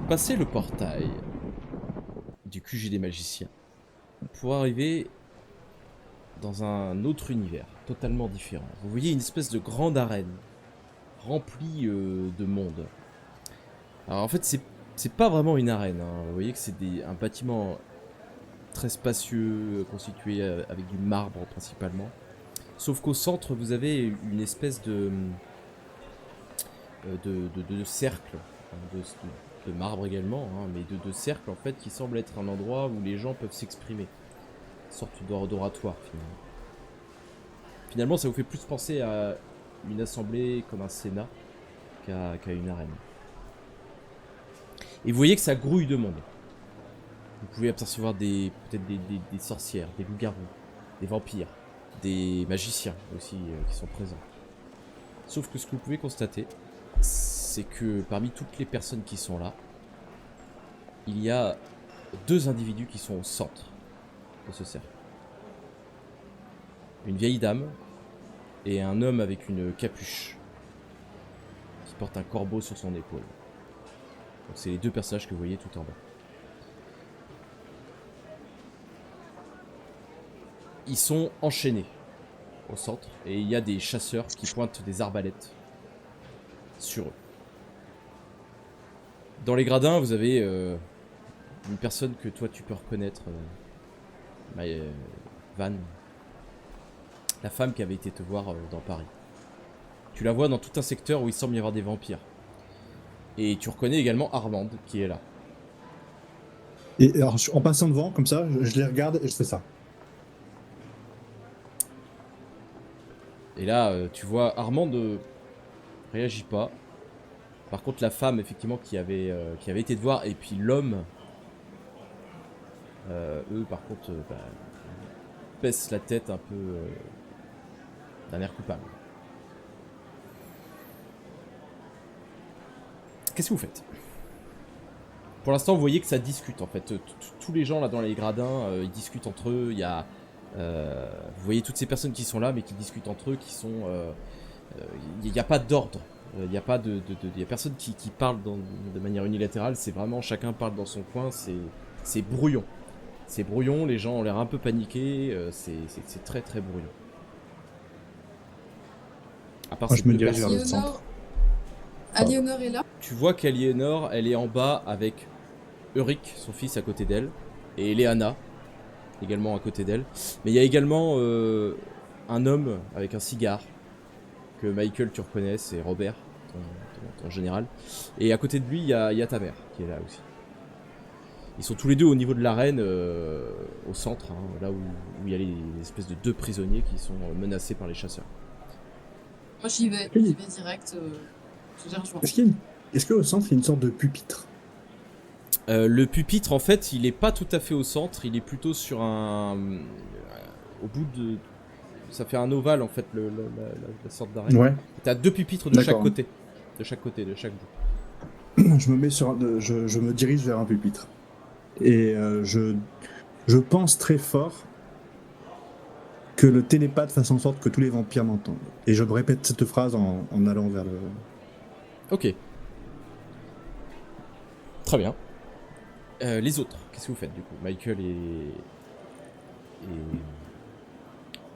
passez le portail du QG des magiciens pour arriver dans un autre univers, totalement différent. Vous voyez une espèce de grande arène remplie de monde. Alors en fait, c'est pas vraiment une arène, hein. Vous voyez que c'est un bâtiment très spacieux, constitué avec du marbre principalement. Sauf qu'au centre, vous avez une espèce de cercle, hein, de marbre également, hein, mais de cercle en fait, qui semble être un endroit où les gens peuvent s'exprimer. Une sorte d'oratoire finalement. Finalement, ça vous fait plus penser à une assemblée comme un sénat qu'à une arène. Et vous voyez que ça grouille de monde. Vous pouvez apercevoir peut-être des sorcières, des loups-garous, des vampires, des magiciens aussi qui sont présents. Sauf que ce que vous pouvez constater, c'est que parmi toutes les personnes qui sont là, il y a 2 individus qui sont au centre de ce cercle. Une vieille dame et un homme avec une capuche qui porte un corbeau sur son épaule. Donc c'est les 2 personnages que vous voyez tout en bas. Ils sont enchaînés au centre et il y a des chasseurs qui pointent des arbalètes sur eux. Dans les gradins, vous avez une personne que toi tu peux reconnaître, Van, la femme qui avait été te voir dans Paris. Tu la vois dans tout un secteur où il semble y avoir des vampires. Et tu reconnais également Armande qui est là. Et alors, en passant devant, comme ça, je les regarde et je fais ça. Et là, tu vois, Armande réagit pas. Par contre, la femme, effectivement, qui avait été te voir, et puis l'homme, eux, par contre, baissent la tête un peu d'un air coupable. Qu'est-ce que vous faites? Pour l'instant, vous voyez que ça discute, en fait. Tous les gens, là, dans les gradins, ils discutent entre eux. Il y a... vous voyez toutes ces personnes qui sont là, mais qui discutent entre eux, qui sont... il n'y a pas d'ordre. Il n'y a pas y a personne qui parle de manière unilatérale. C'est vraiment chacun parle dans son coin. C'est brouillon. C'est brouillon. Les gens ont l'air un peu paniqués. C'est très très brouillon. À part Moi, je me dirige vers le centre. Aliénor est là. Tu vois qu'Aliénor, elle est en bas avec Eurik, son fils, à côté d'elle, et Léana, également à côté d'elle. Mais il y a également un homme avec un cigare, que Michael tu reconnais, c'est Robert, ton général. Et à côté de lui, il y a ta mère, qui est là aussi. Ils sont tous les deux au niveau de l'arène, au centre, hein, là où il y a les espèces de 2 prisonniers qui sont menacés par les chasseurs. Moi j'y vais direct. Je les rejoins. Est-ce qu'au centre, il y a une sorte de pupitre? Le pupitre, en fait, il est pas tout à fait au centre, il est plutôt sur un... au bout de... Ça fait un ovale, en fait, la sorte d'arène. Ouais. T'as 2 pupitres de chaque côté. De chaque bout. Je me dirige vers un pupitre. Et je pense très fort que le télépathe fasse en sorte que tous les vampires m'entendent. Et je me répète cette phrase en allant vers le... Ok. Très bien. Les autres, qu'est-ce que vous faites du coup? Michael et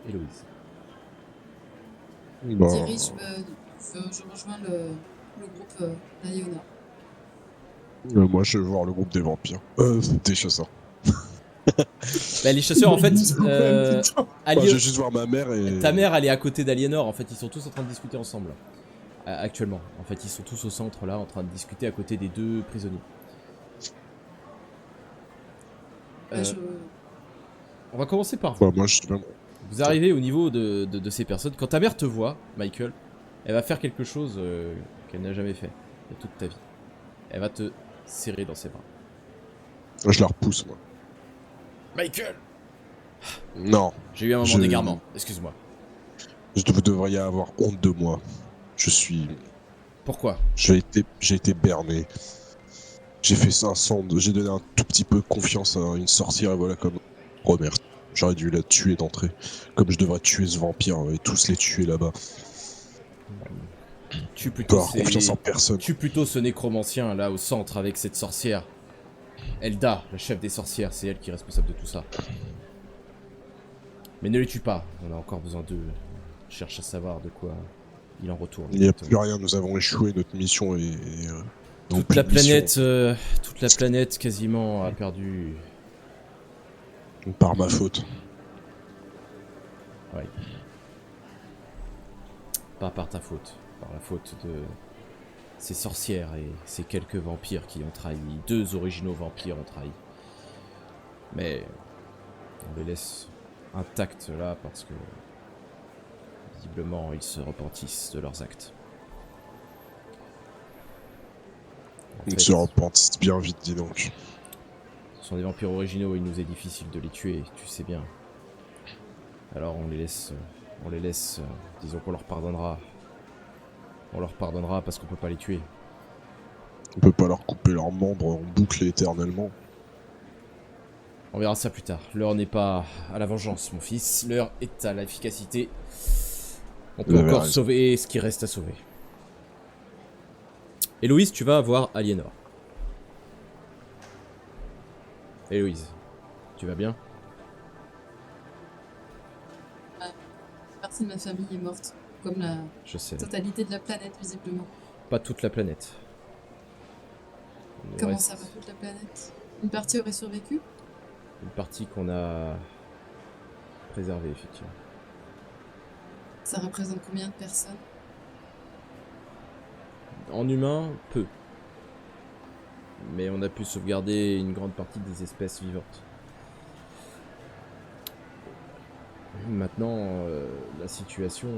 Héloïse. Je rejoins le groupe d'Aliona. Moi, je vais voir le groupe des vampires. Des chasseurs. Bah, les chasseurs, en fait, Je vais juste voir ma mère et... ta mère, elle est à côté d'Aliénor. En fait, ils sont tous en train de discuter ensemble. Actuellement. En fait, ils sont tous au centre, là, en train de discuter à côté des 2 prisonniers. On va commencer par vous. Ouais, moi, je... Vous arrivez au niveau de ces personnes. Quand ta mère te voit, Michael, elle va faire quelque chose qu'elle n'a jamais fait de toute ta vie. Elle va te serrer dans ses bras. Je la repousse, moi. Michael! Non. J'ai eu un moment d'égarement, excuse-moi. Vous devriez avoir honte de moi. Je suis... Pourquoi? J'ai été berné. J'ai fait 500, j'ai donné un tout petit peu confiance à une sorcière et voilà comme... Robert. J'aurais dû la tuer d'entrée. Comme je devrais tuer ce vampire et tous les tuer là-bas. Tue On peut plutôt, avoir confiance en personne. tue plutôt ce nécromancien là au centre avec cette sorcière. Elda, la chef des sorcières, c'est elle qui est responsable de tout ça. Mais ne les tue pas, on a encore besoin d'eux. Je cherche à savoir de quoi il en retourne. Il n'y a exactement. plus rien, nous avons échoué, notre mission et donc Toute la plus de mission. toute la planète quasiment a perdu. Par ma faute. Ouais. Pas par ta faute, par la faute de ces sorcières et ces quelques vampires qui ont trahi. 2 originaux vampires ont trahi. Mais on les laisse intacts là parce que visiblement ils se repentissent de leurs actes. En Ils fait, se repentent bien vite, dis donc. ce sont des vampires originaux, il nous est difficile de les tuer, tu sais bien. Alors on les laisse, disons qu'on leur pardonnera. On leur pardonnera parce qu'on peut pas les tuer. On peut pas leur couper leurs membres en boucle éternellement. On verra ça plus tard. L'heure n'est pas à la vengeance, mon fils. L'heure est à l'efficacité. On peut Vous avez encore raison. sauver ce qui reste à sauver. Héloïse, tu vas voir Aliénor. Héloïse, tu vas bien? Partie de ma famille est morte, comme la Je sais. totalité de la planète, visiblement. Pas toute la planète. Il nous Comment reste ça va, toute la planète? Une partie aurait survécu? une partie qu'on a préservée, effectivement. Ça représente combien de personnes? En humain, peu. Mais on a pu sauvegarder une grande partie des espèces vivantes. Maintenant, la situation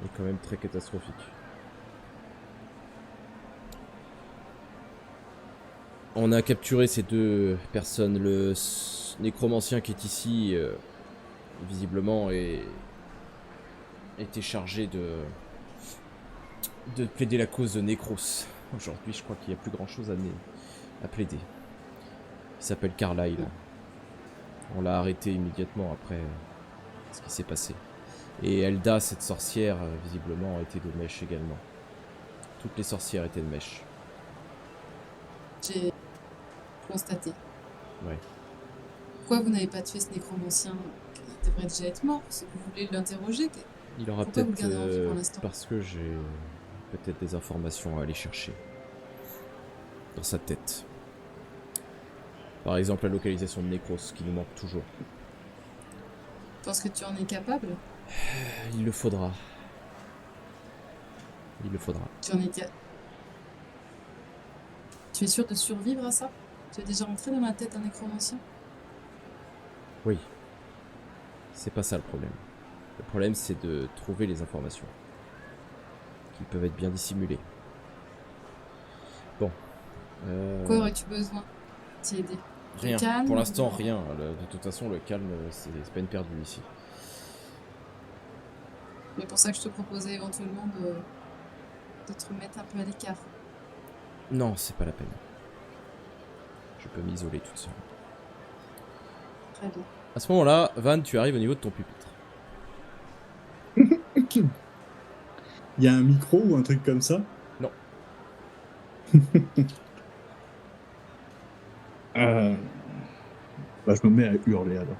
est quand même très catastrophique. On a capturé ces 2 personnes. Le nécromancien qui est ici, visiblement, était chargé de plaider la cause de Necros. Aujourd'hui, je crois qu'il n'y a plus grand chose à plaider. Il s'appelle Carlyle. On l'a arrêté immédiatement après ce qui s'est passé. Et Elda, cette sorcière, visiblement, était de mèche également. Toutes les sorcières étaient de mèche. J'ai constaté. Ouais. Pourquoi vous n'avez pas tué ce nécromancien? Il devrait déjà être mort, si vous voulez l'interroger. Il aura Pourquoi vous peut-être... le gardez en vie pour l'instant? parce que j'ai peut-être des informations à aller chercher. Dans sa tête. Par exemple, la localisation de Necros, qui nous manque toujours. Tu penses que tu en es capable? Il le faudra. Il le faudra. Tu en es Tu es sûr de survivre à ça? Tu es déjà rentré dans la tête d'un nécromancien? Oui. C'est pas ça le problème. Le problème, c'est de trouver les informations. Qui peuvent être bien dissimulées. Bon. Quoi aurais-tu besoin? T'y aider? Rien. Calme, Pour l'instant, ou- rien. De toute façon, le calme, c'est peine perdue ici. C'est pour ça que je te proposais éventuellement de te remettre un peu à l'écart. Non, c'est pas la peine. Je peux m'isoler toute seule. Très bien. À ce moment-là, Van, tu arrives au niveau de ton pupitre. Il y a un micro ou un truc comme ça? Non. Bah, je me mets à hurler alors.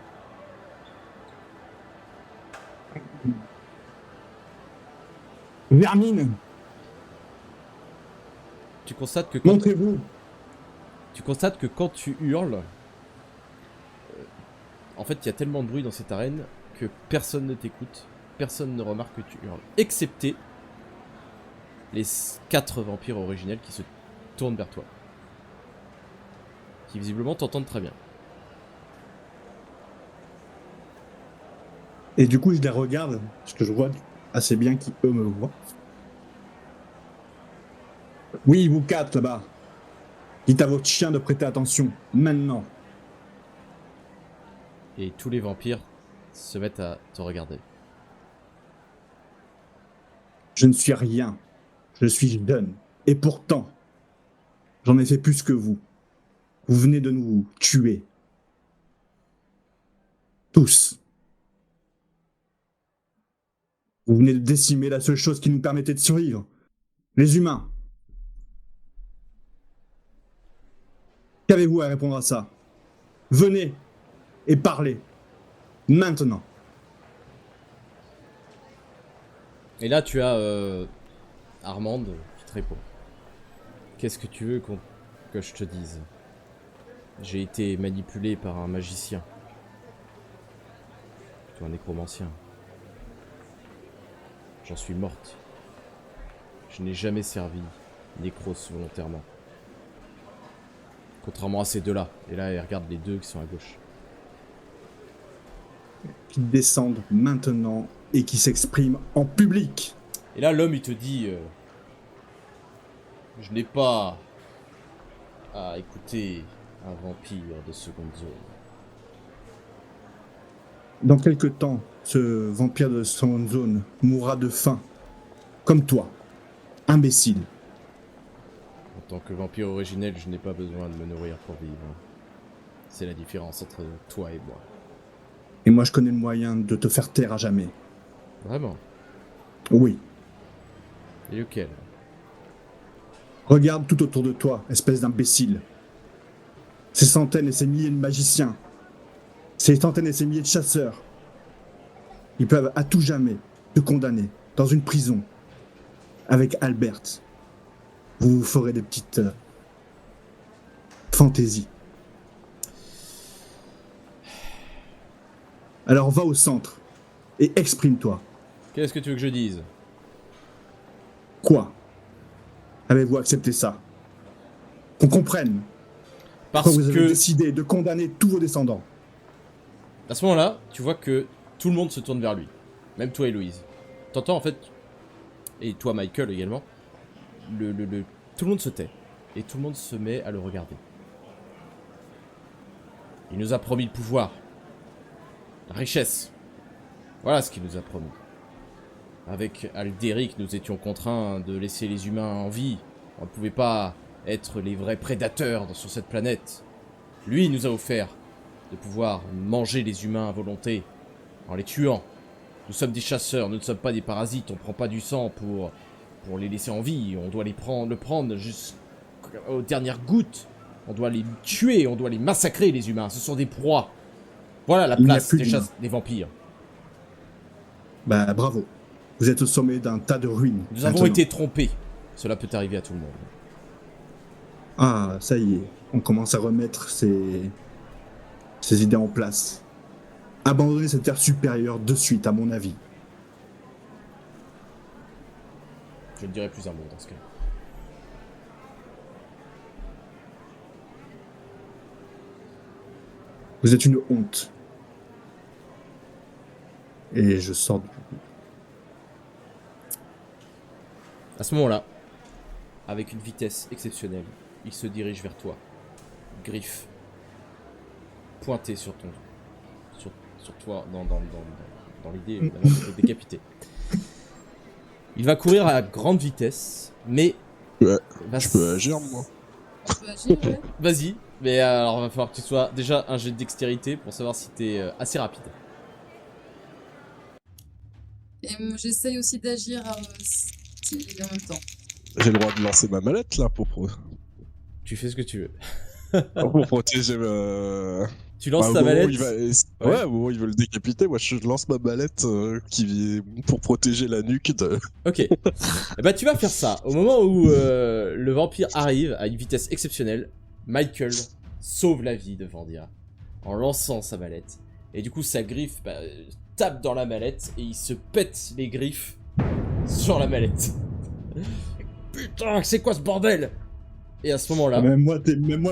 Vermine, Tu constates que quand, montrez-vous. quand tu hurles, en fait, il y a tellement de bruit dans cette arène que personne ne t'écoute, personne ne remarque que tu hurles, excepté les 4 vampires originels qui se tournent vers toi. Qui visiblement t'entendent très bien. Et du coup, je les regarde, parce que je vois assez bien qui eux me voient. Oui, vous 4 là-bas. Dites à votre chien de prêter attention, maintenant. Et tous les vampires se mettent à te regarder. Je ne suis rien. Je suis jeune. Et pourtant, j'en ai fait plus que vous. Vous venez de nous tuer. Tous. Vous venez de décimer la seule chose qui nous permettait de survivre. Les humains. Qu'avez-vous à répondre à ça? Venez et parlez. Maintenant. Et là, tu as Armande qui te répond. Qu'est-ce que tu veux que je te dise? J'ai été manipulé par un magicien. Plutôt un nécromancien. J'en suis morte. Je n'ai jamais servi Nécros volontairement. Contrairement à ces deux-là. Et là, elle regarde les deux qui sont à gauche. Qui descendent maintenant et qui s'expriment en public. Et là, l'homme, il te dit... je n'ai pas à écouter un vampire de seconde zone. Dans quelque temps, ce vampire de seconde zone mourra de faim. Comme toi. Imbécile. En tant que vampire originel, je n'ai pas besoin de me nourrir pour vivre. C'est la différence entre toi et moi. Et moi, je connais le moyen de te faire taire à jamais. Vraiment? Oui. Et lequel? Regarde tout autour de toi, espèce d'imbécile. Ces centaines et ces milliers de magiciens. Ces centaines et ces milliers de chasseurs. Ils peuvent à tout jamais te condamner dans une prison. Avec Albert. Vous vous ferez des petites fantaisies. Alors va au centre et exprime-toi. Qu'est-ce que tu veux que je dise? Quoi? Avez-vous accepté ça? Qu'on comprenne Parce pourquoi vous avez que... décidé de condamner tous vos descendants. À ce moment-là, tu vois que tout le monde se tourne vers lui. Même toi, Héloïse. T'entends en fait... Et toi, Michael, également. Tout le monde se tait. Et tout le monde se met à le regarder. Il nous a promis le pouvoir. La richesse. Voilà ce qu'il nous a promis. Avec Aldéric, nous étions contraints de laisser les humains en vie. On ne pouvait pas être les vrais prédateurs sur cette planète. Lui, il nous a offert de pouvoir manger les humains à volonté, en les tuant. Nous sommes des chasseurs, nous ne sommes pas des parasites, on ne prend pas du sang pour les laisser en vie. On doit le prendre jusqu'aux dernières gouttes. On doit les tuer, on doit les massacrer, les humains. Ce sont des proies. Voilà la Il n'y a place plus d'humains. des vampires. Bah bravo. Vous êtes au sommet d'un tas de ruines. Nous avons maintenant. été trompés. Cela peut arriver à tout le monde. Ah, ça y est. On commence à remettre ces idées en place. Abandonnez cette terre supérieure de suite, à mon avis. Je ne dirai plus un mot dans ce cas. Vous êtes une honte. Et je sors du... À ce moment-là, avec une vitesse exceptionnelle, il se dirige vers toi. Griffe pointée sur ton... Sur toi, dans l'idée évidemment de te décapiter. Il va courir à grande vitesse, mais... Ouais, va je peux agir, moi. Tu peux agir, ouais. Vas-y, mais alors il va falloir que tu sois déjà un jet de dextérité pour savoir si t'es assez rapide. Et j'essaye aussi d'agir en même temps. J'ai le droit de lancer ma mallette, là, pour Tu fais ce que tu veux. pour protéger Tu lances au ta moment où mallette. il va... Ouais. Ouais, au moment où il veut le décapiter, moi je lance ma mallette pour protéger la nuque de... Ok. Et bah tu vas faire ça. Au moment où le vampire arrive à une vitesse exceptionnelle, Michael sauve la vie de Vandia en lançant sa mallette. Et du coup sa griffe tape dans la mallette et il se pète les griffes sur la mallette. Putain, c'est quoi ce bordel? Et à ce moment-là... Même moi,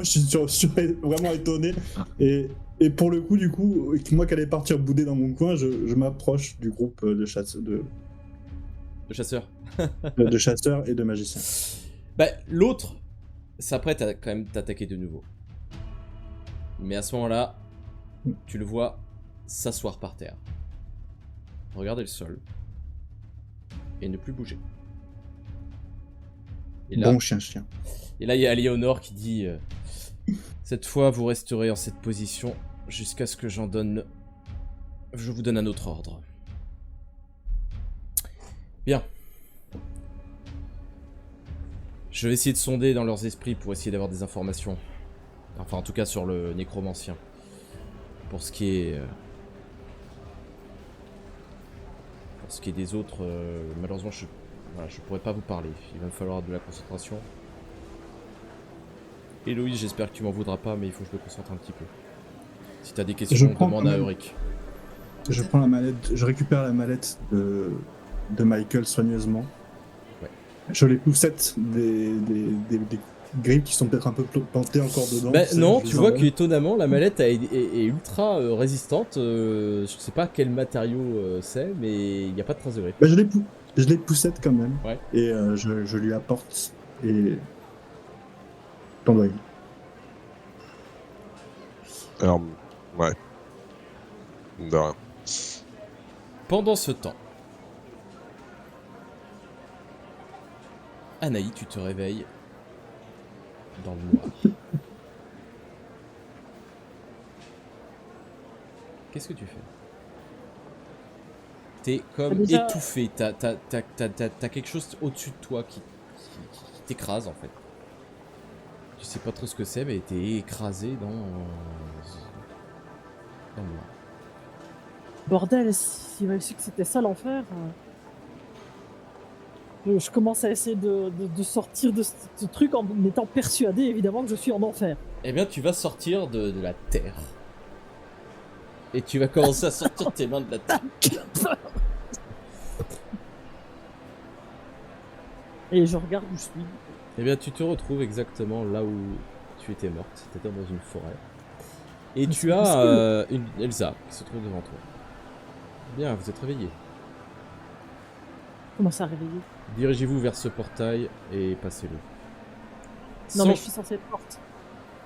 je suis vraiment étonné. Et pour le coup, moi qui allais partir bouder dans mon coin, je m'approche du groupe de chasseurs et de magiciens. Bah, l'autre s'apprête à quand même t'attaquer de nouveau. Mais à ce moment-là, tu le vois s'asseoir par terre. Regarder le sol. Et ne plus bouger. Et là, Bon chien. il y a Léonore qui dit cette fois, vous resterez en cette position jusqu'à ce que je vous donne un autre ordre. Bien. Je vais essayer de sonder dans leurs esprits pour essayer d'avoir des informations. Enfin, en tout cas sur le nécromancien. Pour ce qui est... Pour ce qui est des autres, malheureusement, voilà, je pourrais pas vous parler. Il va me falloir de la concentration. Héloïse, j'espère que tu m'en voudras pas, mais il faut que je me concentre un petit peu. Si t'as des questions, demande à Euric. Je prends la mallette, je récupère la mallette de Michael soigneusement. Ouais. Je les poussette des grippes qui sont peut-être un peu plantées encore dedans. Bah, non, je tu les vois enlève. qu'étonnamment, la mallette est ultra résistante. Je sais pas quel matériau c'est, mais il n'y a pas de trace de grippe. Bah, je les poussette quand même. Ouais. Et je lui apporte et t'envoie. Alors, ouais. De rien. Pendant ce temps, Anaï, tu te réveilles dans le noir. Qu'est-ce que tu fais? T'es comme Déjà- étouffé, t'as quelque chose au-dessus de toi qui t'écrase en fait. Tu sais pas trop ce que c'est, mais t'es écrasé dans le noir. Bordel, s'il m'avait su que c'était ça l'enfer. Je commence à essayer de sortir de ce truc en étant persuadé évidemment que je suis en enfer. Eh bien, tu vas sortir de la terre. Et tu vas commencer à sortir tes mains de la terre. Et je regarde où je suis. Eh bien, tu te retrouves exactement là où tu étais morte, c'est-à-dire dans une forêt. Et Mais tu c'est as une Elsa qui se trouve devant toi. Bien, vous êtes réveillé. Comment ça réveiller? Dirigez-vous vers ce portail et passez-le. Non Sans, mais je suis censée être morte.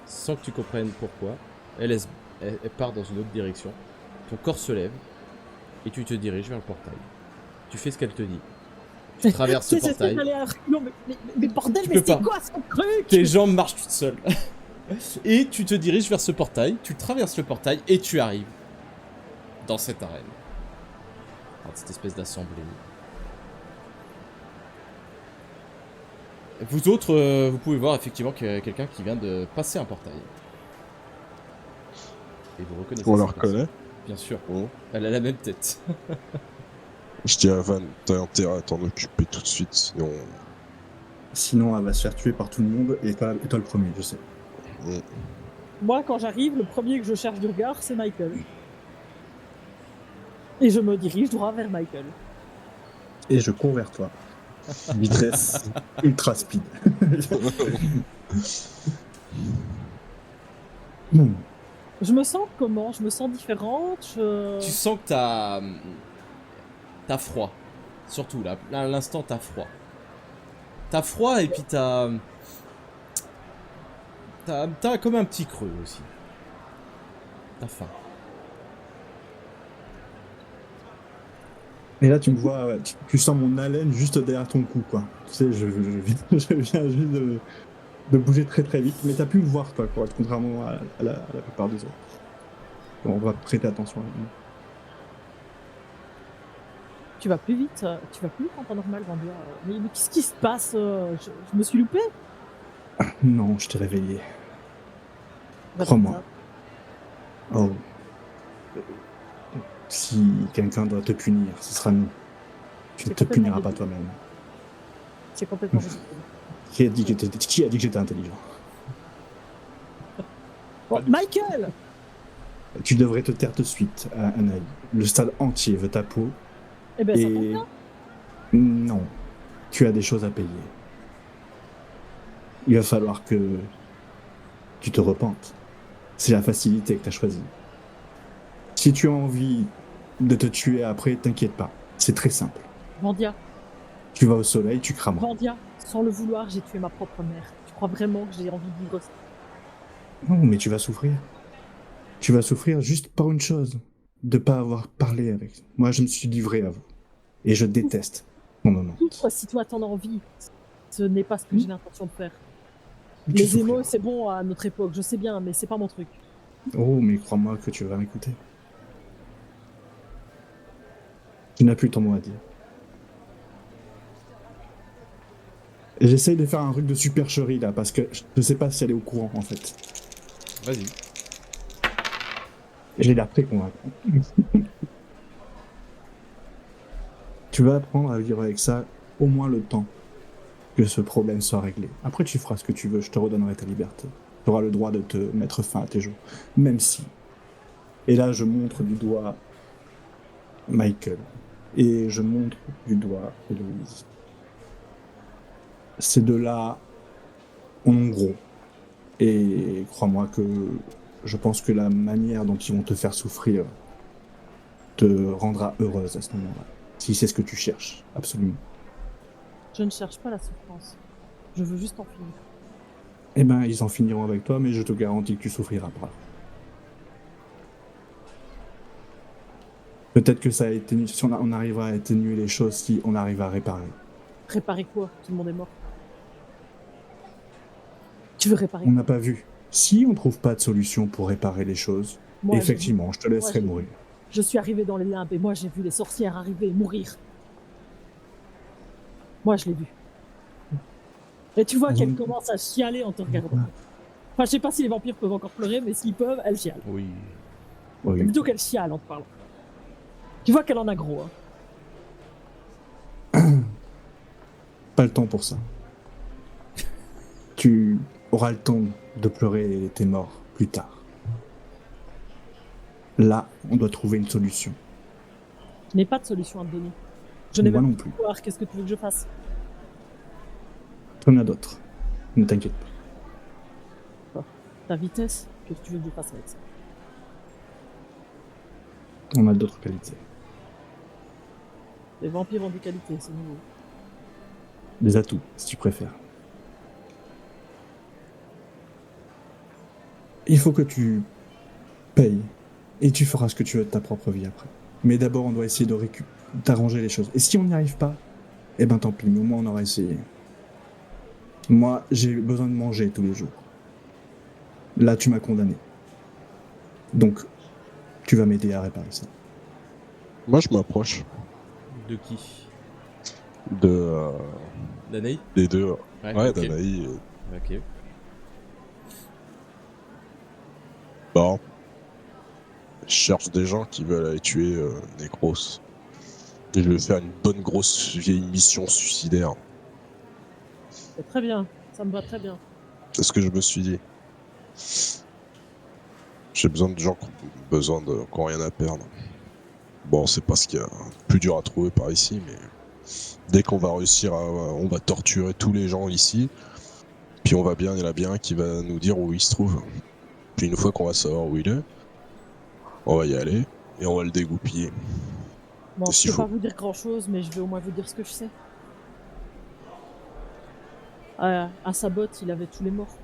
sans que tu comprennes pourquoi, elle part dans une autre direction. Ton corps se lève et tu te diriges vers le portail. Tu fais ce qu'elle te dit. Tu traverses ce C'est portail. Non mais bordel, Tu mais peux c'est pas. quoi ce truc? Tes jambes marchent toutes seules. Et tu te diriges vers ce portail, tu traverses le portail et tu arrives dans cette arène. Dans cette espèce d'assemblée. Vous autres, vous pouvez voir effectivement qu'il y a quelqu'un qui vient de passer un portail. Et vous reconnaissez On la cette personne. reconnaît. Bien sûr. Bon. Elle a la même tête. Je dis à Van, t'as intérêt à t'en occuper tout de suite, sinon... Sinon, elle va se faire tuer par tout le monde et toi le premier, je sais. Moi quand j'arrive, le premier que je cherche du regard c'est Michael. Et je me dirige droit vers Michael. Et je cours vers toi. Vitesse ultra speed. Hmm. Je me sens comment? Je me sens différente. Tu sens que t'as froid. Surtout là, à l'instant t'as froid. T'as froid et puis t'as comme un petit creux aussi. T'as faim. Et là, tu me vois, ouais, tu sens mon haleine juste derrière ton cou, quoi. Tu sais, je viens juste de bouger très très vite, mais t'as pu me voir, toi, quoi, contrairement à la plupart des autres. Bon, on va prêter attention à nous. Tu vas plus vite en temps normal, Vandia. Mais qu'est-ce qui se passe? Je me suis loupé? Non, je t'ai réveillé. Bah, Crois-moi. Oh. Si quelqu'un doit te punir, ce sera nous. Tu ne te C'est complètement puniras pas ridicule. toi-même. C'est complètement ridicule. Qui a dit que j'étais intelligent? Bon, Michael! Tu devrais te taire de suite, Anaï. Le stade entier veut ta peau. Eh ben, ça tombe Et bien. non, tu as des choses à payer. Il va falloir que tu te repentes. C'est la facilité que tu as choisie. Si tu as envie de te tuer après, t'inquiète pas. C'est très simple. Vandia, Tu vas au soleil, tu crames. Vandia, sans le vouloir, j'ai tué ma propre mère. Tu crois vraiment que j'ai envie de vivre ça? Non, mais tu vas souffrir. Tu vas souffrir juste par une chose. De pas avoir parlé avec. Moi, je me suis livré à vous. Et je déteste mon moment. Souffre si toi t'en as envie. Ce n'est pas ce que j'ai l'intention de faire. Tu Les souffriras. émos, c'est bon à notre époque, je sais bien, mais c'est pas mon truc. Oh, mais crois-moi que tu vas m'écouter. Tu n'as plus ton mot à dire. J'essaye de faire un truc de supercherie là, parce que je sais pas si elle est au courant en fait. Vas-y. J'ai l'air très convaincant. Tu vas apprendre à vivre avec ça au moins le temps que ce problème soit réglé. Après, tu feras ce que tu veux, je te redonnerai ta liberté. Tu auras le droit de te mettre fin à tes jours. Même si. Et là, je montre du doigt Michael. Et je montre du doigt Héloïse. Ces deux-là ont gros. Et crois-moi que je pense que la manière dont ils vont te faire souffrir te rendra heureuse à ce moment-là. Si c'est ce que tu cherches, absolument. Je ne cherche pas la souffrance. Je veux juste en finir. Eh ben, ils en finiront avec toi, mais je te garantis que tu souffriras pas. Peut-être que ça a été, si on arrivera à atténuer les choses, si on arrive à réparer. Réparer quoi? Tout le monde est mort. Tu veux réparer On quoi? n'a pas vu. Si on trouve pas de solution pour réparer les choses, Moi, effectivement, je te laisserai j'ai vu. mourir. Je suis arrivé dans les limbes et moi j'ai vu les sorcières arriver et mourir. Moi je l'ai vu. Et tu vois qu'elle commence à chialer en te regardant. Enfin, je sais pas si les vampires peuvent encore pleurer, mais s'ils peuvent, elle chiale. Oui. C'est Oui. plutôt qu'elle chiale en te parlant. Tu vois qu'elle en a gros. Hein. Pas le temps pour ça. Tu auras le temps de pleurer tes morts plus tard. Là, on doit trouver une solution. Je n'ai pas de solution à te donner. Je n'ai Moi même non pas plus. de pouvoir. Qu'est-ce que tu veux que je fasse? T'en as d'autres. Ne t'inquiète pas. Ta vitesse? Qu'est-ce que tu veux que je fasse avec ça? On a d'autres qualités. Les vampires ont des qualités, c'est nouveau. Des atouts, si tu préfères. Il faut que tu payes. Et tu feras ce que tu veux de ta propre vie après. Mais d'abord, on doit essayer d'arranger les choses. Et si on n'y arrive pas, eh ben tant pis, mais au moins on aura essayé. Moi, j'ai besoin de manger tous les jours. Là, tu m'as condamné. Donc, tu vas m'aider à réparer ça. Moi, je m'approche De qui? de Danaï? des deux. Ouais, ok. Danaï. Ok. Bon. Je cherche des gens qui veulent aller tuer Necros. Et je vais faire une bonne grosse vieille mission suicidaire. C'est très bien, ça me va très bien. C'est ce que je me suis dit. J'ai besoin de gens qui ont rien à perdre. Bon, c'est pas ce qu'il y a de plus dur à trouver par ici, mais dès qu'on va réussir on va torturer tous les gens ici, puis il y en a bien un qui va nous dire où il se trouve. Puis une fois qu'on va savoir où il est, on va y aller et on va le dégoupiller. Bon, S'il je peux faut. pas vous dire grand chose, mais je vais au moins vous dire ce que je sais. À Sabot, il avait tous les morts.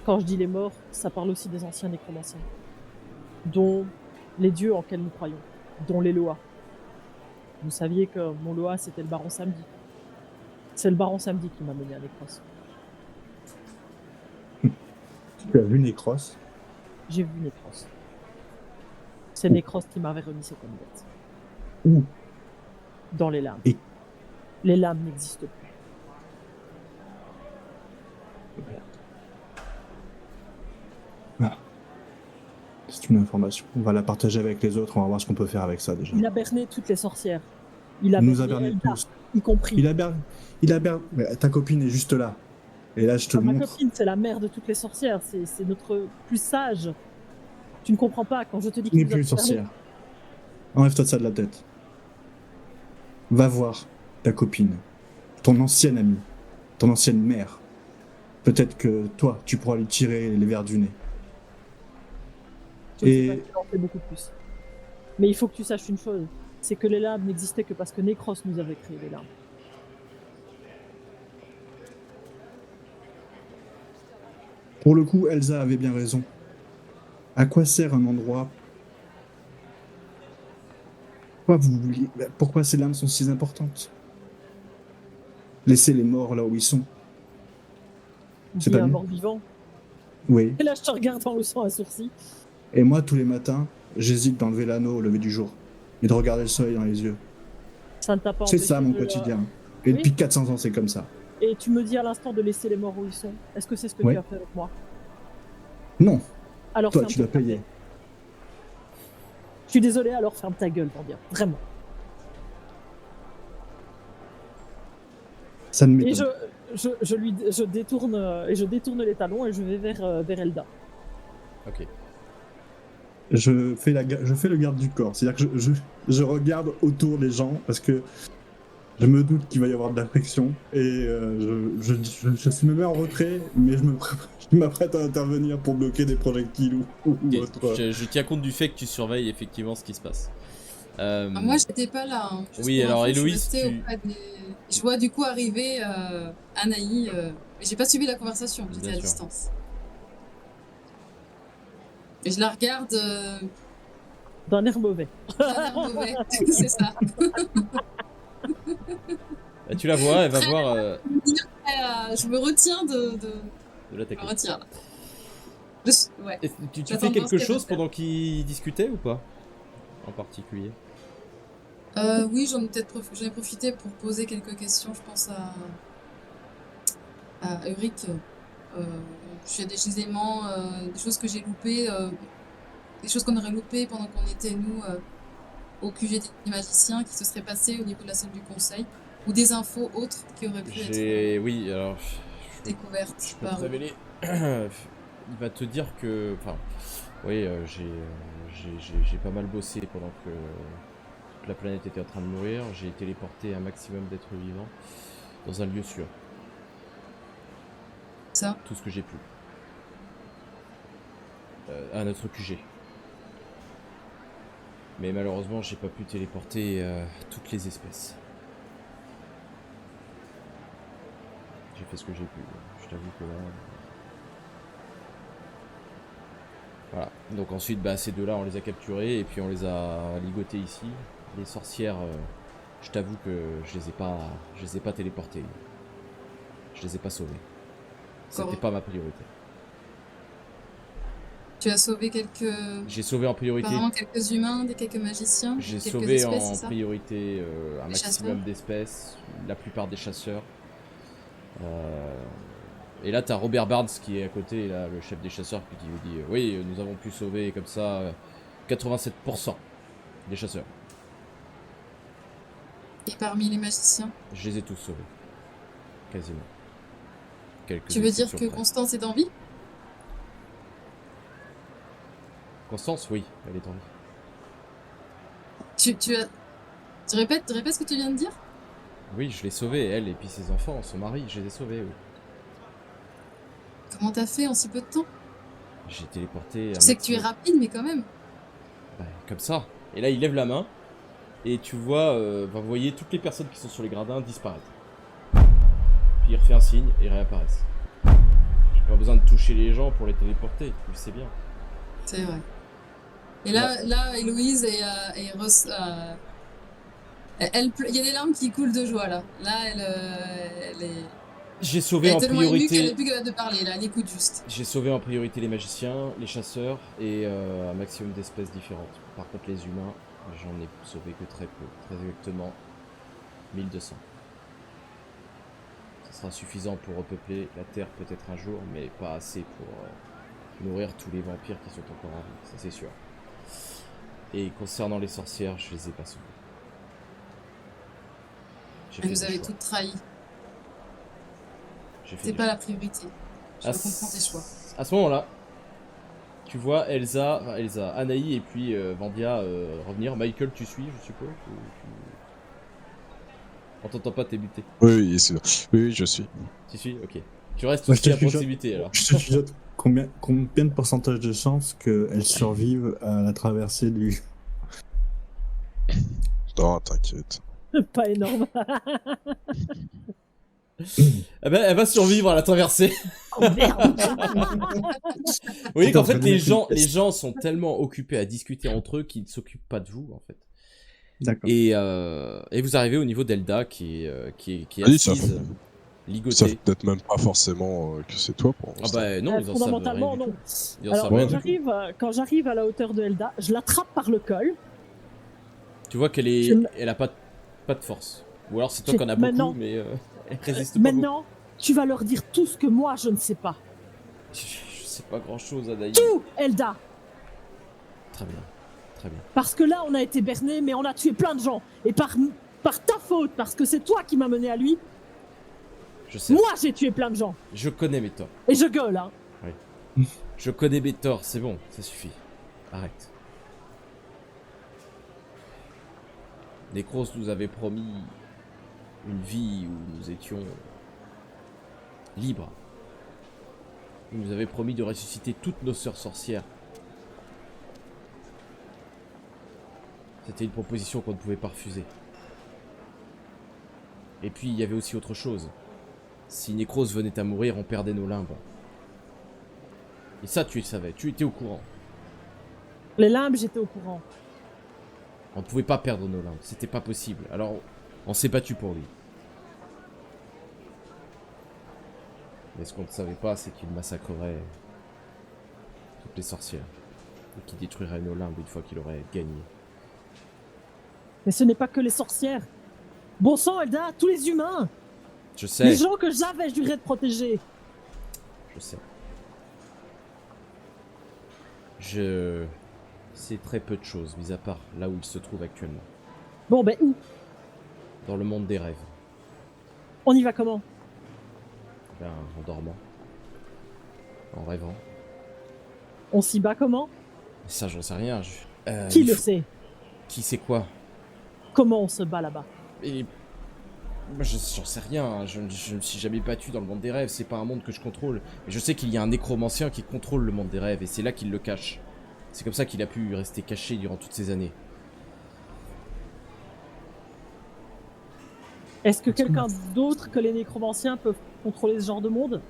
Quand je dis les morts, ça parle aussi des anciens nécromanciens. Dont les dieux en quels nous croyons. Dont les Loas. Vous saviez que mon Loa, c'était le Baron Samedi. C'est le Baron Samedi qui m'a mené à Nécros. Tu as vu Necros? J'ai vu Nécros. C'est Nécros qui m'avait remis cette amulette. Où? Dans les lames. Et- Les lames n'existent plus. C'est une information. On va la partager avec les autres, on va voir ce qu'on peut faire avec ça déjà. Il a berné toutes les sorcières. Il a Il nous a berné berné Elda, tous. y compris. Mais ta copine est juste là. Et là, je te Ma montre. copine, c'est la mère de toutes les sorcières. C'est notre plus sage. Tu ne comprends pas quand je te dis Tu n'es qu'il nous a plus une tout berné. sorcière. Enlève-toi de ça de la tête. Va voir ta copine, ton ancienne amie, ton ancienne mère. Peut-être que toi, tu pourras lui tirer les vers du nez. Je ne sais Et- pas qu'il en fait beaucoup plus. Mais il faut que tu saches une chose. C'est que les lames n'existaient que parce que Nécros nous avait créé les lames. Pour le coup, Elsa avait bien raison. À quoi sert un endroit? Pourquoi ces lames sont si importantes? Laissez les morts là où ils sont. C'est Dis pas un mieux. mort-vivant. Oui. Et là, je te regarde en haussant un sourcil. Et moi, tous les matins, j'hésite d'enlever l'anneau au lever du jour et de regarder le soleil dans les yeux. Ça ne t'a pas C'est empêché ça mon de- quotidien. Et Oui. depuis 400 ans, c'est comme ça. Et tu me dis à l'instant de laisser les morts où ils sont. Est-ce que c'est ce que Ouais. tu as fait avec moi? Non, Alors toi, ferme tu l'as ta gueule. payé. Je suis désolée, alors ferme ta gueule, Vandia. Vraiment. Ça ne Et m'étonne. je détourne les talons et je vais vers Elda. Ok. Je fais le garde du corps. C'est-à-dire que je regarde autour des gens parce que je me doute qu'il va y avoir de la friction et je suis même en retrait, mais je m'apprête à intervenir pour bloquer des projectiles ou Ok, autre. je tiens compte du fait que tu surveilles effectivement ce qui se passe. Moi, j'étais pas là. Hein. Juste Oui, pour alors, info, Héloïse, je suis restée tu- auprès des... Je vois du coup arriver Anaï, mais j'ai pas suivi la conversation, j'étais Bien à sûr. distance. Et je la regarde D'un air mauvais. d'un air mauvais, c'est ça. Bah, tu la vois, elle va Très voir Je me retiens de... de Je l'attaquer. me retiens là. Ouais. Et tu J'attends fais de voir ce quelque qu'elle va chose faire. pendant qu'ils discutaient ou pas? En particulier. Oui, j'en ai profité pour poser quelques questions, je pense à Ulrich. J'ai des éléments, des choses que j'ai loupées, des choses qu'on aurait loupées pendant qu'on était, nous, au QG des magiciens, qui se seraient passées au niveau de la salle du conseil, ou des infos autres qui auraient pu être Oui, alors. découvertes Je peux par te révéler. Il va te dire que. Enfin. Oui, j'ai pas mal bossé pendant que la planète était en train de mourir. J'ai téléporté un maximum d'êtres vivants dans un lieu sûr. ça. Tout ce que j'ai pu. À notre QG. Mais malheureusement, j'ai pas pu téléporter toutes les espèces. J'ai fait ce que j'ai pu. Je t'avoue que là. Voilà. Donc ensuite, bah, ces deux-là, on les a capturés et puis on les a ligotés ici. Les sorcières, je t'avoue que je les ai pas téléportées. Je les ai pas sauvées. C'était D'accord. pas ma priorité. Tu as sauvé quelques... J'ai sauvé en priorité. Apparemment quelques humains, quelques magiciens, J'ai quelques sauvé espèces, en c'est ça? priorité un Des maximum chasseurs. d'espèces, la plupart des chasseurs. Et là, t'as Robert Barnes qui est à côté, là, le chef des chasseurs, qui lui dit oui, nous avons pu sauver comme ça 87% des chasseurs. Et parmi les magiciens, Je les ai tous sauvés. Quasiment. Quelques tu veux dire exceptions que près. Constance est en vie? Constance, oui, elle est en vie. Tu répètes ce que tu viens de dire? Oui, je l'ai sauvée, elle et puis ses enfants, son mari, je les ai sauvés, oui. Comment t'as fait en si peu de temps? J'ai téléporté Je un sais que tu es maximum. rapide, mais quand même. Bah, comme ça. Et là, il lève la main. Et tu vois, vous voyez toutes les personnes qui sont sur les gradins disparaître. Puis il refait un signe et ils réapparaissent. J'ai pas besoin de toucher les gens pour les téléporter, tu le sais bien. C'est vrai. Et là, Héloïse et Ross, il y a des larmes qui coulent de joie là. Là, elle est, J'ai sauvé elle est en tellement émue qu'elle priorité. n'est plus capable de parler. Là, elle écoute juste. J'ai sauvé en priorité les magiciens, les chasseurs et un maximum d'espèces différentes. Par contre, les humains, j'en ai sauvé que très peu. Très exactement 1200. Ce sera suffisant pour repeupler la Terre peut-être un jour, mais pas assez pour nourrir tous les vampires qui sont encore en vie, ça c'est sûr. Et concernant les sorcières, je les ai pas sauvées. J'ai Elle fait nous des avait choix. toutes trahi. J'ai fait C'est des pas choix. la priorité. Je À comprends tes choix. À ce moment-là, tu vois Elsa, Anaï et puis Vandia revenir. Michael, tu suis, je suppose On t'entend pas, t'es buté. Oui, oui, je suis. Tu suis. Ok. Tu restes Moi, je aussi te à chuchote. proximité alors. Je te chuchote combien de pourcentage de chances qu'elle survive à la traversée du... Non, t'inquiète. Pas énorme. Eh ben, elle va survivre à la traversée. Oh merde. Vous voyez qu'en Putain, fait, fallait mettre une les test. gens sont tellement occupés à discuter entre eux qu'ils ne s'occupent pas de vous en fait. D'accord. Et vous arrivez au niveau d'Elda qui est Oui, ça assise, Ils savent ligotée. peut-être même pas forcément que c'est toi pour Ah l'instant. bah non, ils en savent Fondamentalement, rien du non. tout. Ils en Alors, savent rien ouais, du tout. quand j'arrive à la hauteur de Elda, je l'attrape par le col. Tu vois qu'elle Je me- elle a pas de force. Ou alors c'est toi J'ai- qui en as mais beaucoup, non. mais Elle résiste pas Maintenant, tu vas leur dire tout ce que moi je ne sais pas. Je sais pas grand-chose, Anaïs. Tout, Elda. Très bien, très bien. Parce que là, on a été berné, mais on a tué plein de gens. Et par ta faute, parce que c'est toi qui m'as mené à lui, Je sais. moi j'ai tué plein de gens. Je connais mes torts. Et je gueule, hein. Je connais mes torts, c'est bon, ça suffit. Arrête. Necros nous avait promis une vie où nous étions libres. Il nous avait promis de ressusciter toutes nos sœurs sorcières. C'était une proposition qu'on ne pouvait pas refuser. Et puis il y avait aussi autre chose. Si Necros venait à mourir, on perdait nos limbes. Et ça, tu le savais, tu étais au courant. Les limbes, j'étais au courant. On ne pouvait pas perdre nos limbes, c'était pas possible. Alors, on s'est battu pour lui. Mais ce qu'on ne savait pas, c'est qu'il massacrerait toutes les sorcières. Et qu'il détruirait nos limbes une fois qu'il aurait gagné. Mais ce n'est pas que les sorcières. Bon sang, Elda, tous les humains. Je sais, Les gens que j'avais juré de protéger. je sais. Je sais très peu de choses, mis à part là où il se trouve actuellement. Bon, ben où? Dans le monde des rêves. On y va comment? Ben, en dormant. En rêvant. On s'y bat comment? Ça, j'en sais rien. Qui il le faut- sait? Qui sait quoi? Comment on se bat là-bas? Et moi, j'en sais rien, je ne me suis jamais battu dans le monde des rêves, c'est pas un monde que je contrôle. Mais je sais qu'il y a un nécromancien qui contrôle le monde des rêves, et c'est là qu'il le cache. C'est comme ça qu'il a pu rester caché durant toutes ces années. Est-ce que quelqu'un d'autre que les nécromanciens peuvent contrôler ce genre de monde?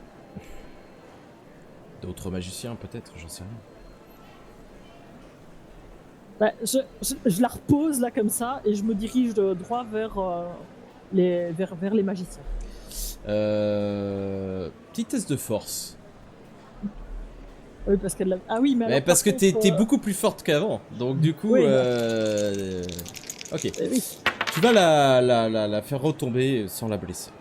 D'autres magiciens, peut-être, j'en sais rien. Bah, je la repose là comme ça et je me dirige droit vers, vers les magiciens. Petit test de force. Oui, parce qu'elle ah oui, mais, Mais alors, parce que par t'es contre, beaucoup plus forte qu'avant, donc du coup... Oui. Ok, oui. tu vas la faire retomber sans la blesser.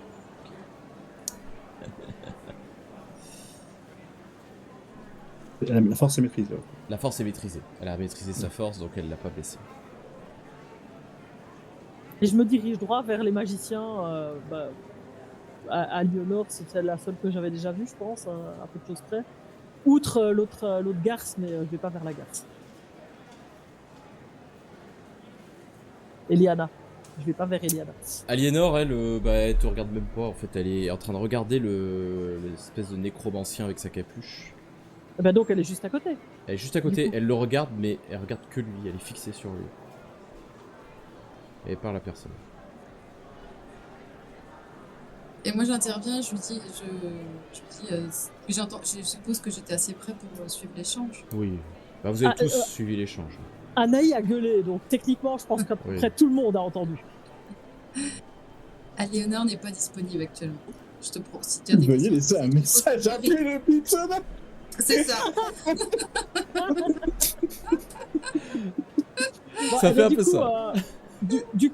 La force est maîtrisée. Ouais. La force est maîtrisée, elle a maîtrisé sa force, donc elle l'a pas blessée. Et je me dirige droit vers les magiciens. À Lyonor, c'est la seule que j'avais déjà vue, je pense, à peu de choses près. Outre l'autre garce, mais je vais pas vers la garce. Eliana. Je vais pas vers Eliana. Aliénor, elle, elle te regarde même pas, en fait, elle est en train de regarder l'espèce de nécromancien avec sa capuche. Eh ben donc elle est juste à côté. Elle est juste à côté, Du coup. elle le regarde, mais elle regarde que lui, elle est fixée sur lui. Et elle parle à personne. Et moi j'interviens, je lui dis, je suppose que j'étais assez près pour suivre l'échange. Oui, bah, vous avez Ah, tous suivi l'échange. Anaï a gueulé, donc techniquement, je pense qu'à peu Oui. près tout le monde a entendu. Aléonore n'est pas disponible actuellement. Je te pro si tu as Vous des voyez questions, laisser un message après le Pixon. C'est ça. Bon, Ça eh fait ben, un du peu coup, ça. Du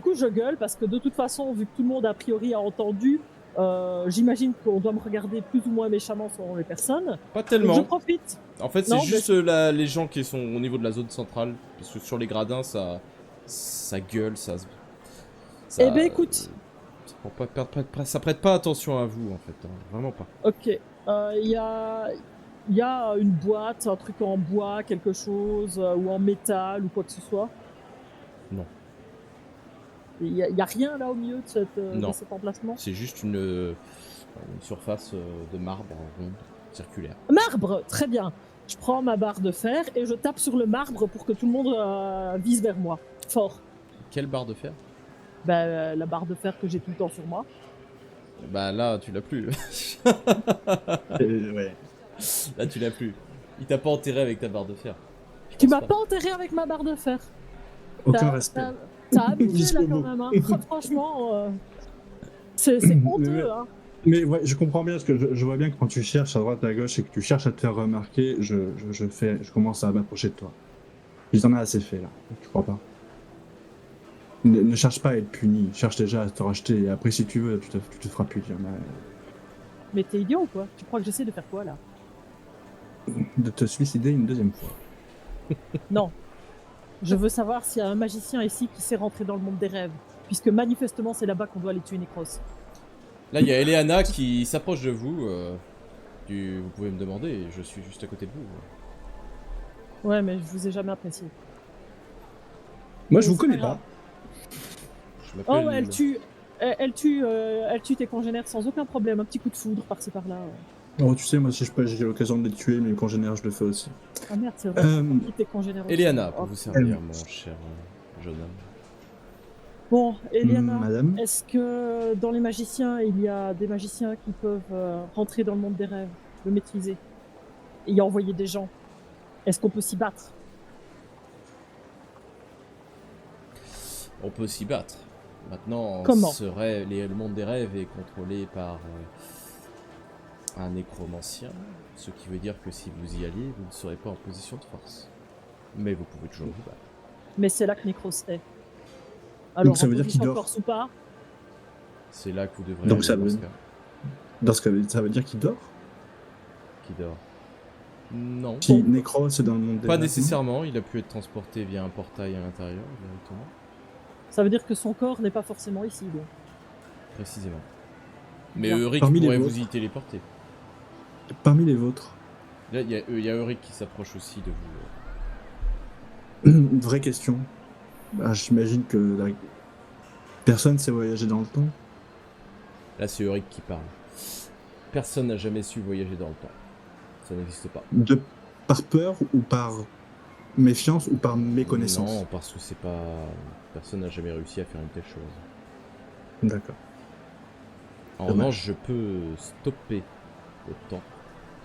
coup, je gueule parce que de toute façon, vu que tout le monde a priori a entendu, j'imagine qu'on doit me regarder plus ou moins méchamment selon les personnes. Pas Donc, tellement. je profite. En fait, c'est Non, juste les gens qui sont au niveau de la zone centrale. Parce que sur les gradins, ça gueule, ça... Eh ben, écoute. Ça prête pas attention à vous, en fait. Hein. Vraiment pas. Ok. Il y a une boîte, un truc en bois, quelque chose, ou en métal, ou quoi que ce soit. Non. Il y a rien là au milieu de Non. cet emplacement. C'est juste une surface de marbre ronde, circulaire. Marbre, très bien. Je prends ma barre de fer et je tape sur le marbre pour que tout le monde vise vers moi. Fort. Quelle barre de fer? La barre de fer que j'ai tout le temps sur moi. Bah là, tu l'as plus. Ouais. Là, tu l'as plus. Il t'a pas enterré avec ta barre de fer. Je Tu pense m'as pas enterré avec ma barre de fer. Aucun T'as- respect. T'as abusé là Jusqu'au quand bout. même. Hein. Franchement, c'est honteux. Hein. Mais ouais, je comprends bien parce que je vois bien que quand tu cherches à droite à gauche et que tu cherches à te faire remarquer, je commence à m'approcher de toi. J'en ai assez fait là, tu crois pas? Ne cherche pas à être puni, cherche déjà à te racheter. Et après, si tu veux, tu te feras punir. Mais t'es idiot ou quoi? Tu crois que j'essaie de faire quoi là? De te suicider une deuxième fois. Non. Je veux savoir s'il y a un magicien ici qui sait rentrer dans le monde des rêves. Puisque manifestement, c'est là-bas qu'on doit aller tuer Necros. Là, il y a Eleana qui s'approche de vous. Vous pouvez me demander, je suis juste à côté de vous. Ouais, mais je vous ai jamais apprécié. Moi, je Mais vous c'est connais pas grave. pas. Je m'appelle... Oh, elle tue tes congénères sans aucun problème. Un petit coup de foudre par-ci par-là. Oh, tu sais, moi, si j'ai l'occasion de les tuer, mes congénères, je le fais aussi. Ah merde, c'est vrai. Qui tes congénères aussi. Eleana, pour Oh. vous servir, mon cher jeune homme. Bon, Eliana, Madame, est-ce que dans les magiciens, il y a des magiciens qui peuvent rentrer dans le monde des rêves, le maîtriser, et y envoyer des gens? Est-ce qu'on peut s'y battre? On peut s'y battre. Maintenant, Comment le monde des rêves est contrôlé par un nécromancien, ce qui veut dire que si vous y alliez, vous ne serez pas en position de force. Mais vous pouvez toujours vous battre. Mais c'est là que Necros est. Alors, ça en veut dire qu'il position de dort. force ou pas, C'est là que vous devrez Donc aller ça dans veut- ce cas. dans ce cas, ça veut dire qu'il dort. Qui dort. Non. Qui Necros est dans le monde des Pas rêves, nécessairement, il a pu être transporté via un portail à l'intérieur, directement. ça veut dire que son corps n'est pas forcément ici, donc. Précisément. Mais Bien. Eurik Parmi les pourrait vôtres. vous y téléporter. non. Parmi les vôtres, Là, il y a Eurik qui s'approche aussi de vous. une vraie question. Bah, j'imagine que personne sait voyager dans le temps. Là, c'est Eurik qui parle. Personne n'a jamais su voyager dans le temps. Ça n'existe pas. Par peur ou par méfiance ou par méconnaissance. Non, parce que c'est pas... Personne n'a jamais réussi à faire une telle chose. D'accord. En Dommage. revanche, je peux stopper le temps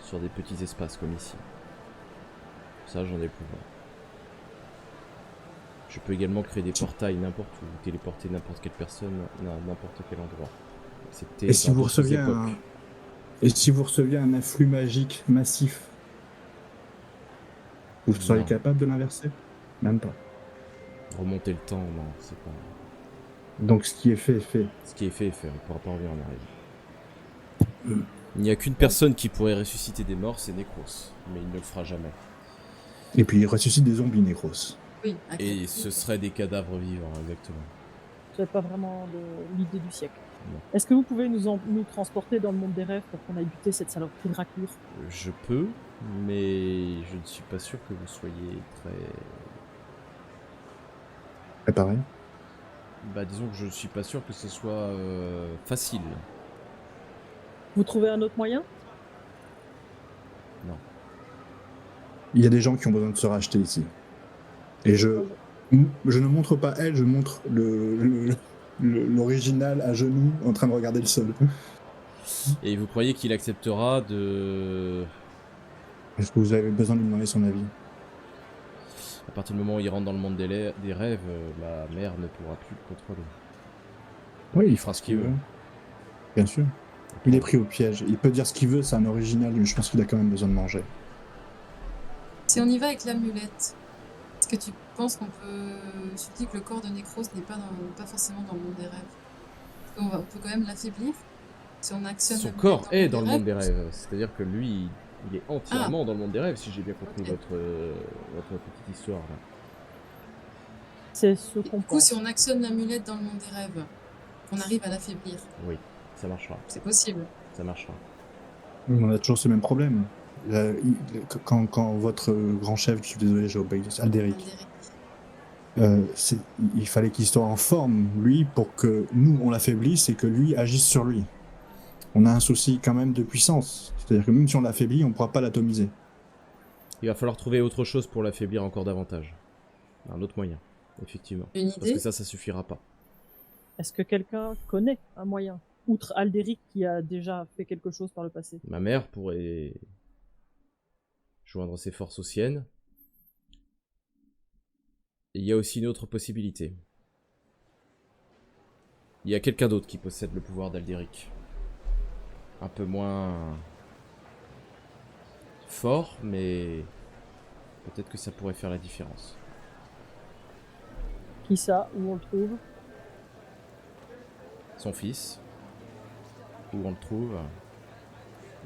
sur des petits espaces comme ici. Ça, j'en ai le pouvoir. Je peux également créer des portails n'importe où, téléporter n'importe quelle personne à n'importe quel endroit. Excepté Et si dans vous d'autres receviez époques. Et si vous receviez un afflux magique massif, vous seriez Non. capable de l'inverser? Même pas. Remonter le temps, non, c'est pas... Donc ce qui est fait est fait. Ce qui est fait est fait, on ne pourra pas revenir en arrière. Il n'y a qu'une personne qui pourrait ressusciter des morts, c'est Necros. Mais il ne le fera jamais. Et puis il ressuscite des zombies, Necros. Oui, Et ce seraient des cadavres vivants, exactement. C'est pas vraiment l'idée du siècle. Non. Est-ce que vous pouvez nous transporter dans le monde des rêves pour qu'on aille buter cette saloperie de raclure? Je peux, mais je ne suis pas sûr que vous soyez très... Préparé. Bah disons que je ne suis pas sûr que ce soit facile. Vous trouvez un autre moyen? Non. Il y a des gens qui ont besoin de se racheter ici. Et je ne montre pas elle, je montre l'original à genoux en train de regarder le sol. Et vous croyez qu'il acceptera de... Est-ce que vous avez besoin de lui demander son avis? À partir du moment où il rentre dans le monde des rêves, la mère ne pourra plus le contrôler. Oui, il fera ce qu'il veut. Bien sûr. Il est pris au piège. Il peut dire ce qu'il veut, c'est un original, mais je pense qu'il a quand même besoin de manger. Si on y va avec l'amulette, est-ce que tu penses qu'on peut... Je dis que le corps de Necros n'est pas forcément dans le monde des rêves. On peut quand même l'affaiblir si on actionne Son l'amulette corps est dans le monde rêves. des rêves. C'est-à-dire que lui, il est entièrement dans le monde des rêves, si j'ai bien compris Ok. votre petite histoire là. C'est ce Du qu'on coup, pense. si on actionne l'amulette dans le monde des rêves, qu'on arrive à l'affaiblir, Oui, ça marchera. c'est possible. Ça marchera. On a toujours ce même problème. Quand votre grand chef, je suis désolé, j'ai oublié, Alderic, Alderic. il fallait qu'il soit en forme, lui, pour que nous, on l'affaiblisse et que lui agisse sur lui. On a un souci quand même de puissance. C'est-à-dire que même si on l'affaiblit, on ne pourra pas l'atomiser. Il va falloir trouver autre chose pour l'affaiblir encore davantage. Un autre moyen, effectivement. Une Parce idée? que ça suffira pas. Est-ce que quelqu'un connaît un moyen? Outre Alderic qui a déjà fait quelque chose par le passé. Ma mère pourrait joindre ses forces aux siennes. Et il y a aussi une autre possibilité. Il y a quelqu'un d'autre qui possède le pouvoir d'Alderic. Un peu moins fort, mais peut-être que ça pourrait faire la différence. Qui ça? Où on le trouve? Son fils. Où on le trouve?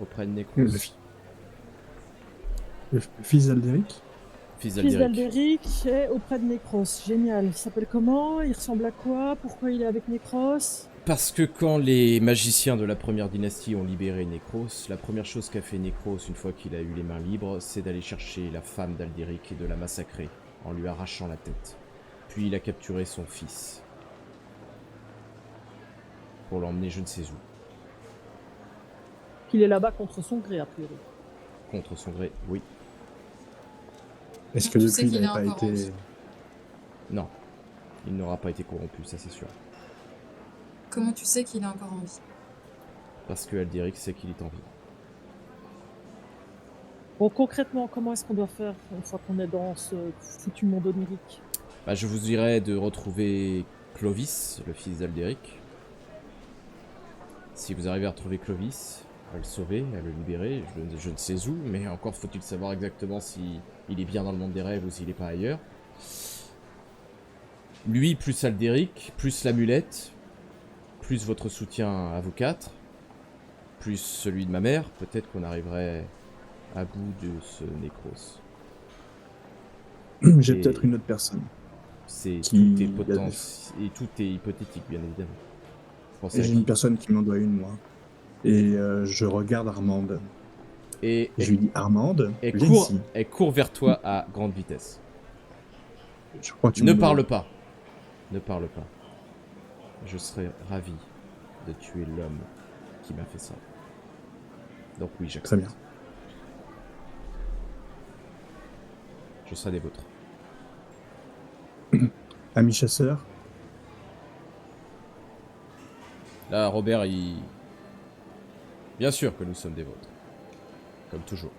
Auprès de Nécros. Le fils d'Aldéric. Fils Fils d'Aldéric. d'Aldéric est auprès de Nécros. Génial. Il s'appelle comment? Il ressemble à quoi? Pourquoi il est avec Nécros? Parce que quand les magiciens de la première dynastie ont libéré Nécros, la première chose qu'a fait Nécros une fois qu'il a eu les mains libres, c'est d'aller chercher la femme d'Aldéric et de la massacrer en lui arrachant la tête. Puis il a capturé son fils pour l'emmener je ne sais où, Qu'il est là-bas contre son gré, a priori. contre son gré, oui. Est-ce que Tu depuis sais il qu'il n'avait est pas encore en été. vie. Non, il n'aura pas été corrompu, ça c'est sûr. Comment tu sais qu'il est encore en vie? Parce que Aldéric sait qu'il est en vie. Bon, concrètement, comment est-ce qu'on doit faire une fois qu'on est dans ce foutu monde onirique? Bah, je vous dirais de retrouver Clovis, le fils d'Aldéric. Si vous arrivez à retrouver Clovis, à le sauver, à le libérer, je ne sais où, mais encore faut-il savoir exactement si il est bien dans le monde des rêves ou s'il n'est pas ailleurs. Lui plus Aldéric, plus l'amulette, plus votre soutien à vous quatre, plus celui de ma mère, peut-être qu'on arriverait à bout de ce Nécros. J'ai Et- peut-être une autre personne. C'est Qui- tout est et tout est hypothétique, bien évidemment. Pensez Et à j'ai qui une personne qui m'en doit une, moi. Et je regarde Armande. et, Je lui dis Armande, elle viens court, ici. elle court vers toi à grande vitesse. Je crois que tu Ne m'en dois parle une. pas. Ne parle pas. Je serais ravi de tuer l'homme qui m'a fait ça. Donc oui, j'accepte. Très bien. Je serai des vôtres. Ami chasseur, Là, Robert, il... Bien sûr que nous sommes des vôtres. Comme toujours.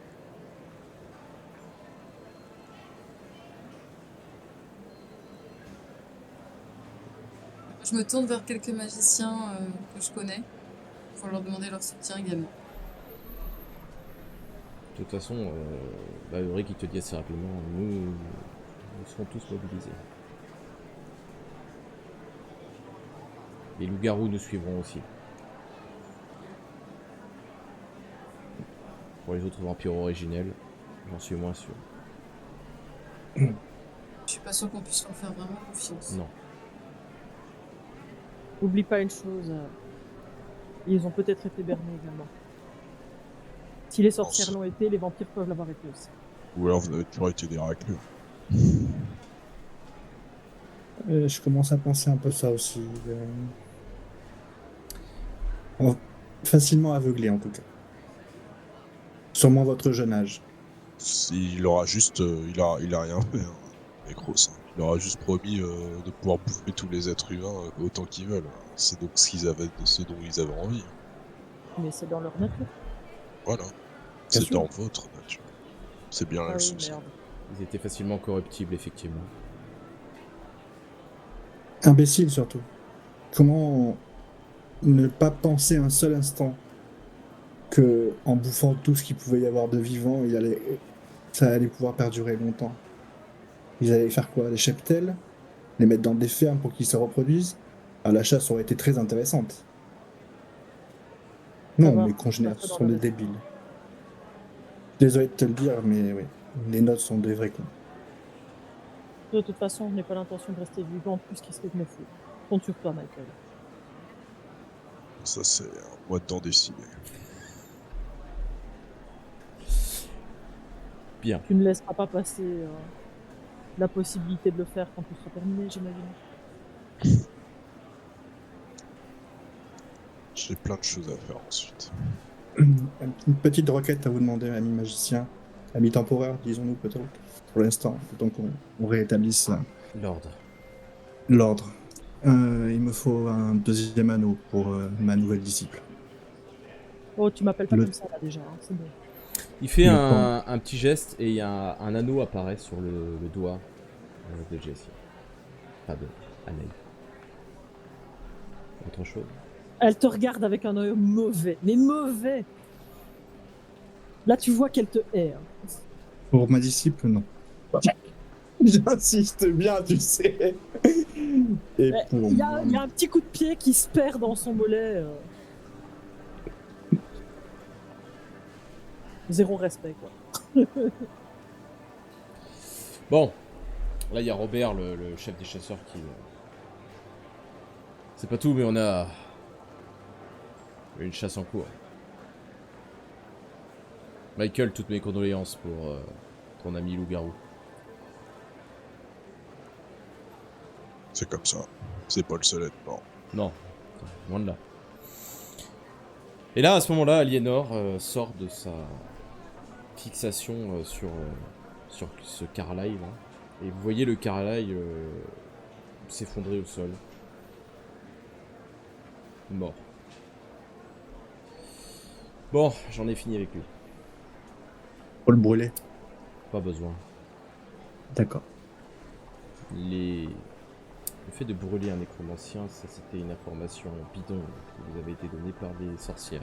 Je me tourne vers quelques magiciens que je connais pour leur demander leur soutien également. De toute façon, Ulrich, il te dit assez rapidement, nous serons tous mobilisés. Les loups-garous nous suivront aussi. Pour les autres vampires originels, j'en suis moins sûr. Je suis pas sûre qu'on puisse leur faire vraiment confiance. Non. Oublie pas une chose, ils ont peut-être été bernés également. Si les sorcières l'ont été, les vampires peuvent l'avoir été aussi. Ou alors vous avez toujours été des raclures. je commence à penser un peu ça aussi. Facilement aveuglé en tout cas. Sûrement votre jeune âge. Il aura juste. Il a rien fait, hein, Nécros, hein. Il aura juste promis de pouvoir bouffer tous les êtres humains autant qu'ils veulent. C'est donc ce dont ils avaient envie. Mais c'est dans leur nature. Voilà. Bien C'est sûr. dans votre nature. C'est bien Ah le oui, souci. merde. Ils étaient facilement corruptibles, effectivement. Imbécile surtout. Comment ne pas penser un seul instant que en bouffant tout ce qu'il pouvait y avoir de vivant, ça allait pouvoir perdurer longtemps. Ils allaient faire quoi? Les cheptels? Les mettre dans des fermes pour qu'ils se reproduisent? Ah, la chasse aurait été très intéressante. Non, va, mes congénères ça va dans sont la des nature. débiles. Désolé de te le dire, mais oui, les nôtres sont des vrais cons. De toute façon, je n'ai pas l'intention de rester vivant plus qu'est-ce que je me fous. Compte sur toi, Michael. Ça, c'est à moi d'en décider. Bien. Tu ne laisseras pas passer la possibilité de le faire quand tout sera terminé, j'imagine. J'ai plein de choses à faire ensuite. Une petite requête à vous demander, ami magicien, ami temporaire, disons-nous peut-être, pour l'instant, donc on rétablisse L'ordre. l'ordre. Il me faut un deuxième anneau pour ma nouvelle disciple. Oh, tu m'appelles pas Le- comme ça là déjà, hein, c'est bon. Il fait Le un petit geste et il y a un anneau apparaît sur le doigt de Jessie. Pas de Anaï. Autre chose? Elle te regarde avec un œil mauvais, mais mauvais. Là, tu vois qu'elle te hait. Hein. Pour ma disciple, non. J'insiste bien, tu sais. Et pour Il y, a moi, il y a un petit coup de pied qui se perd dans son mollet. Zéro respect, quoi. Bon, là il y a Robert, le chef des chasseurs qui... C'est pas tout, mais on a une chasse en cours. Michael, toutes mes condoléances pour ton ami loup-garou. C'est comme ça. C'est pas le seul à être mort. Non, loin de là. Et là, à ce moment-là, Aliénor sort de sa fixation sur ce Carlyle. Là. Et vous voyez le Carlyle s'effondrer au sol. Mort. Bon, j'en ai fini avec lui. faut le brûler. Pas besoin. D'accord. Le fait de brûler un nécromancien, ça c'était une information bidon qui vous avait été donnée par des sorcières.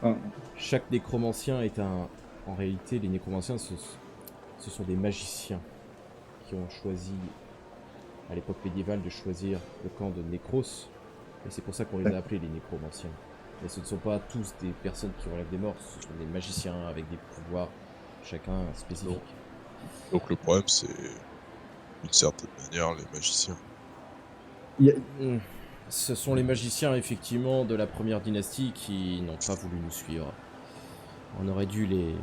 Ah, Chaque nécromancien est un... En réalité, les nécromanciens, ce sont des magiciens qui ont choisi, à l'époque médiévale, de choisir le camp de Nécros. Et c'est pour ça qu'on les a appelés les nécromanciens. Mais ce ne sont pas tous des personnes qui relèvent des morts, ce sont des magiciens avec des pouvoirs, chacun spécifiques. Donc le problème, c'est, d'une certaine manière, les magiciens. Ce sont les magiciens, effectivement, de la première dynastie qui n'ont pas voulu nous suivre. On aurait dû les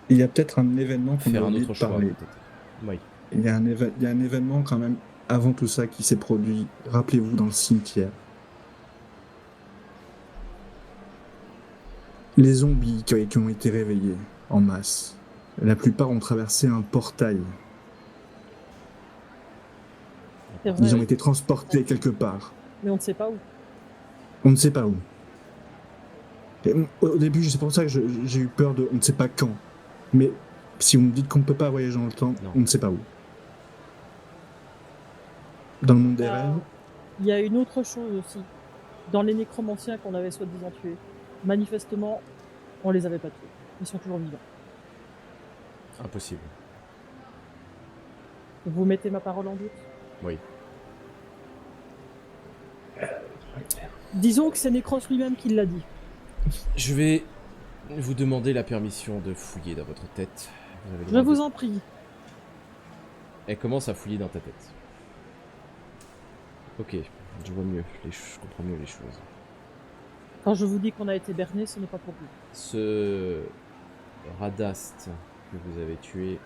il y a peut-être un événement qu'on a faire un oublié autre de choix, parler. peut-être. Oui. Il y a un événement quand même avant tout ça qui s'est produit. Rappelez-vous dans le cimetière. Les zombies qui ont été réveillés en masse. La plupart ont traversé un portail. C'est vrai, Ils ont été transportés quelque part. mais on ne sait pas où. On ne sait pas où. Et au début, c'est pour ça que j'ai eu peur de on ne sait pas quand. Mais si vous me dites qu'on ne peut pas voyager dans le temps, Non. on ne sait pas où. Dans le monde des rêves, Il y a une autre chose aussi. Dans les nécromanciens qu'on avait soi-disant tués, manifestement, on les avait pas tués. Ils sont toujours vivants. Impossible. Vous mettez ma parole en doute? Oui. Disons que c'est Nécros lui-même qui l'a dit. Je vais vous demander la permission de fouiller dans votre tête. Vous avez le Je droit vous de- en prie. Elle commence à fouiller dans ta tête. Ok, je vois mieux, je comprends mieux les choses. Quand je vous dis qu'on a été berné, ce n'est pas pour vous. Ce Radast que vous avez tué,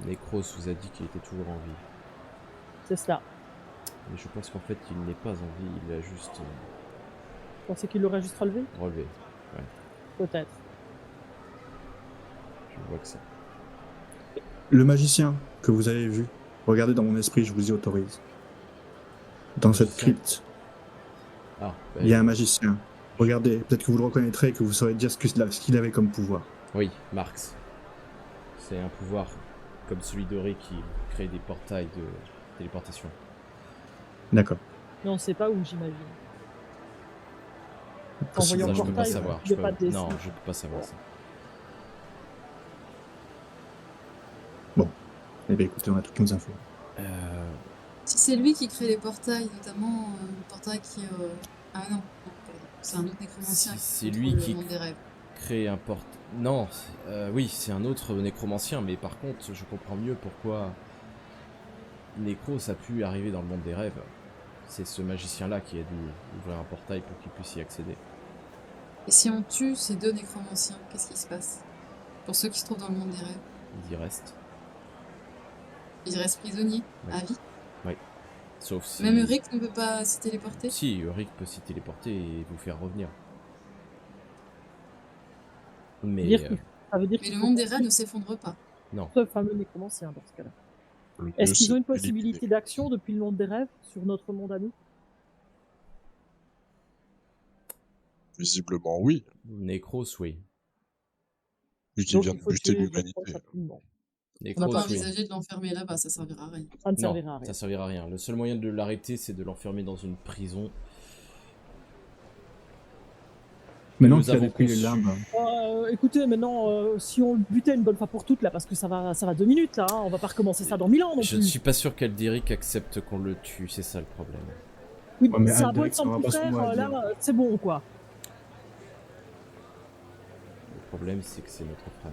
Necros vous a dit qu'il était toujours en vie. C'est cela. Mais je pense qu'en fait il n'est pas en vie, il a juste Vous pensez qu'il l'aurait juste relevé? relevé. Peut-être. Je vois que ça. le magicien que vous avez vu, regardez dans mon esprit, je vous y autorise. Dans cette Magicien. crypte, Ah, bah, il y a un magicien. Regardez, peut-être que vous le reconnaîtrez et que vous saurez dire ce qu'il avait comme pouvoir. oui, Marx. C'est un pouvoir comme celui d'Ori qui crée des portails de téléportation. D'accord. Mais on ne sait pas où, j'imagine. En Possible. voyant Ça, le je peux pas portail, savoir. il n'y a pas de dessin. Non, je peux pas savoir ça. Eh bien écoutez, on a toutes nos infos. Si c'est lui qui crée les portails, notamment le portail qui... Ah non, pardon. C'est un autre nécromancien Si qui c'est contrôle lui le qui- monde des rêves. Créer un porte... Non, oui, c'est un autre nécromancien, mais par contre, je comprends mieux pourquoi Necros a pu arriver dans le monde des rêves. C'est ce magicien-là qui a dû ouvrir un portail pour qu'il puisse y accéder. Et si on tue ces deux nécromanciens, qu'est-ce qui se passe? Pour ceux qui se trouvent dans le monde des rêves, Il y reste. ils restent prisonniers Oui. à vie. Sauf si... Même Uric ne peut pas s'y téléporter. Si, Uric peut s'y téléporter et vous faire revenir. Mais... Dire qu'il- Ça veut dire Mais qu'il le faut monde des rêves qu'on ne s'effondre pas. non. ce fameux nécromancien dans ce cas-là. Le mieux, Est-ce qu'ils ont c'est une d'éliminer. possibilité d'action depuis le monde des rêves sur notre monde à nous? Visiblement, oui. Necros, oui. Vu qu'il Donc vient il de faut buter tuer l'humanité. Necros absolument. On n'a Necros, pas oui. envisagé de l'enfermer là-bas, ça servira à rien. Ça ne Non, servira à rien. ça servira à rien. Le seul moyen de l'arrêter, c'est de l'enfermer dans une prison. Maintenant nous qu'il a avons pris les conçu. larmes, Écoutez, maintenant, si on le butait une bonne fois pour toutes, là, parce que ça va 2 minutes, là, hein, on va pas recommencer ça dans 1000 ans non Je ne plus. suis pas sûr qu'Alderic accepte qu'on le tue, c'est ça le problème. Oui, Ouais, mais c'est un bon Alderic, ça sang de aura petit pas son frère, mot à là, dire. c'est bon, quoi. Le problème, c'est que c'est notre frère.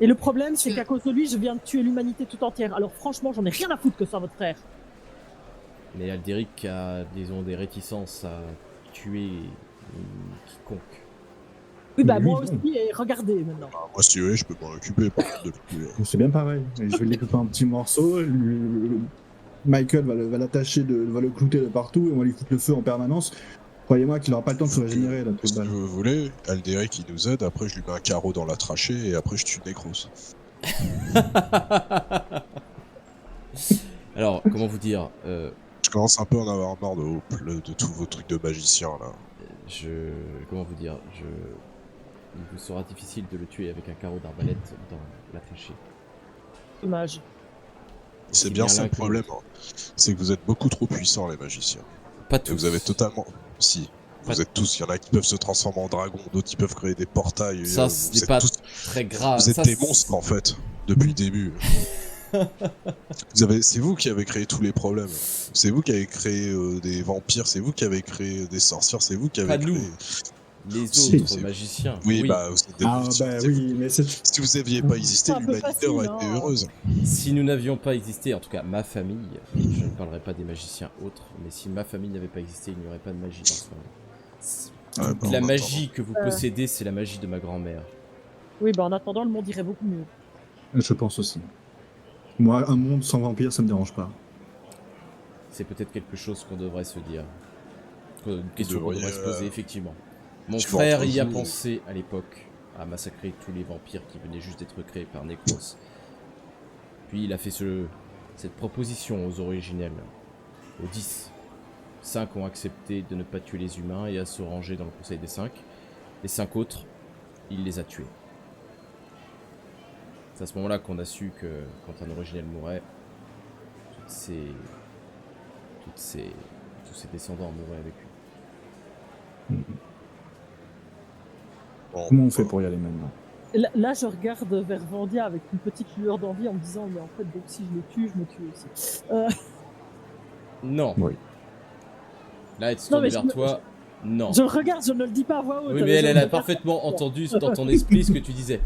Et le problème, c'est Tu- qu'à cause de lui, je viens de tuer l'humanité tout entière. Alors franchement, j'en ai rien à foutre que ça, votre frère. Mais Alderic a, disons, des réticences à tuer quiconque. Oui, bah Lui, moi non. aussi, et regardez maintenant. Moi, si tu veux, je peux m'en occuper par contre de lui. C'est bien pareil. Et je vais le découper en petits morceaux. Michael va l'attacher, va le clouter de partout et on va lui foutre le feu en permanence. Croyez-moi qu'il n'aura pas le temps de se régénérer, là, Si tout vous voulez, Alderic il nous aide, après je lui mets un carreau dans la trachée et après je tue Necros. Alors, comment vous dire Je commence un peu à en avoir marre de tous vos trucs de magicien là. Comment vous dire il vous sera difficile de le tuer avec un carreau d'arbalète dans la trachée. Dommage. C'est Aussi bien ça l'un le que problème, l'autre. hein. C'est que vous êtes beaucoup trop puissants les magiciens. Pas Et tous. vous avez totalement... Si, vous Pas- êtes tous, il y en a qui peuvent se transformer en dragon, d'autres qui peuvent créer des portails. Ça, vous ce n'est êtes pas tous... très grave. Vous êtes Ça, des monstres en fait, depuis le début. C'est vous qui avez créé tous les problèmes. C'est vous qui avez créé des vampires, c'est vous qui avez créé des sorcières, c'est vous qui avez Pas créé... nous. Les Si, autres c'est- magiciens. Oui, bah vous êtes des Ah, magiciens. bah oui, mais c'est. Si vous aviez pas existé, C'est un peu l'humanité aurait facile, été hein. heureuse. Si nous n'avions pas existé, en tout cas ma famille, je ne parlerai pas des magiciens autres, mais si ma famille n'avait pas existé, il n'y aurait pas de magie dans ce monde. Ouais, bah, La en magie que vous Euh. possédez, c'est la magie de ma grand-mère. Oui, bah en attendant, le monde irait beaucoup mieux. Je pense aussi. Moi, un monde sans vampires, ça me dérange pas. C'est peut-être quelque chose qu'on devrait se dire. Une question qu'on devriez, devrait se poser, effectivement. Mon tu frère vois, entre y a vous, pensé à l'époque, à massacrer tous les vampires qui venaient juste d'être créés par Necros. Puis il a fait cette proposition aux originels, aux 10. 5 ont accepté de ne pas tuer les humains et à se ranger dans le conseil des 5. Les 5 autres, il les a tués. C'est à ce moment-là qu'on a su que quand un originel mourait, tous ses descendants mouraient avec lui. bon, Comment on fait pour y aller maintenant? Là, je regarde vers Vandia avec une petite lueur d'envie en me disant, mais en fait, donc si je le tue, je me tue aussi. Non. Oui. Là, elle se Non, tourne mais vers je me- toi. Non. Je le regarde, je ne le dis pas à voix haute. Oui, hein, mais je elle le a regarde. parfaitement entendu dans ton esprit ce que tu disais.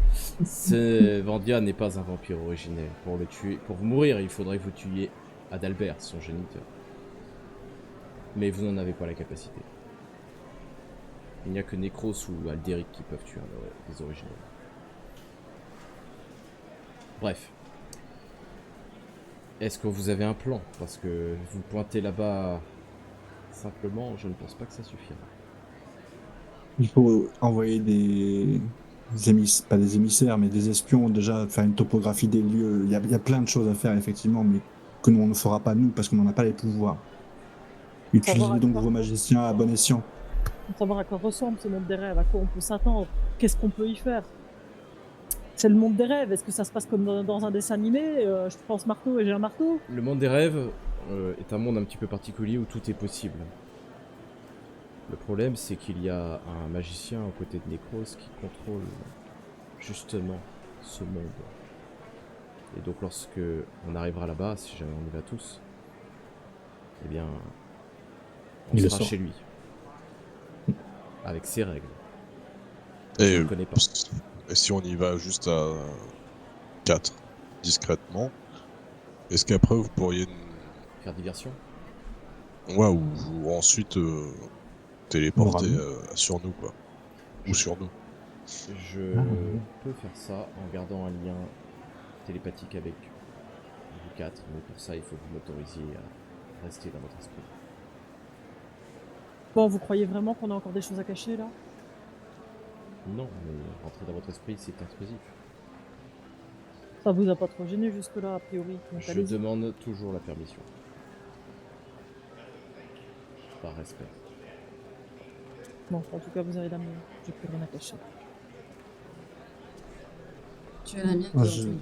Vandia n'est pas un vampire originel. Pour le tuer, pour vous mourir, il faudrait que vous tuiez Adalbert, son géniteur. Mais vous n'en avez pas la capacité. Il n'y a que Necros ou Alderic qui peuvent tuer les originels. Bref. Est-ce que vous avez un plan? Parce que vous pointez là-bas simplement, je ne pense pas que ça suffira. Il faut envoyer pas des émissaires, mais des espions, déjà faire une topographie des lieux. Il y a plein de choses à faire, effectivement, mais que nous, on ne fera pas nous, parce qu'on n'en a pas les pouvoirs. Utilisez donc vos magiciens à bon escient. Pour savoir à quoi ressemble ce monde des rêves, à quoi on peut s'attendre, qu'est-ce qu'on peut y faire. C'est le monde des rêves, est-ce que ça se passe comme dans un dessin animé je pense marteau et j'ai un marteau. Le monde des rêves est un monde un petit peu particulier où tout est possible. Le problème, c'est qu'il y a un magicien aux côtés de Necros qui contrôle justement ce monde. Et donc lorsque on arrivera là-bas, si jamais on y va tous, eh bien, on Il le sera sort. chez lui. Avec ses règles. Et, Je ne connais pas. et si on y va juste à 4, discrètement, est-ce qu'après vous pourriez... Faire diversion. Ouais, ou ensuite téléporter Moralement. sur nous, quoi. Ou sur nous. Je peux faire ça en gardant un lien télépathique avec vous 4, mais pour ça il faut que vous m'autorisiez à rester dans votre esprit. Bon, vous croyez vraiment qu'on a encore des choses à cacher là? Non, mais rentrer dans votre esprit c'est intrusif. Ça vous a pas trop gêné jusque-là, a priori? Donc, Je allez-y. demande toujours la permission. Par respect. Bon, en tout cas, vous avez la mienne. J'ai plus rien à cacher. Tu as la mienne, Moi, Théodule.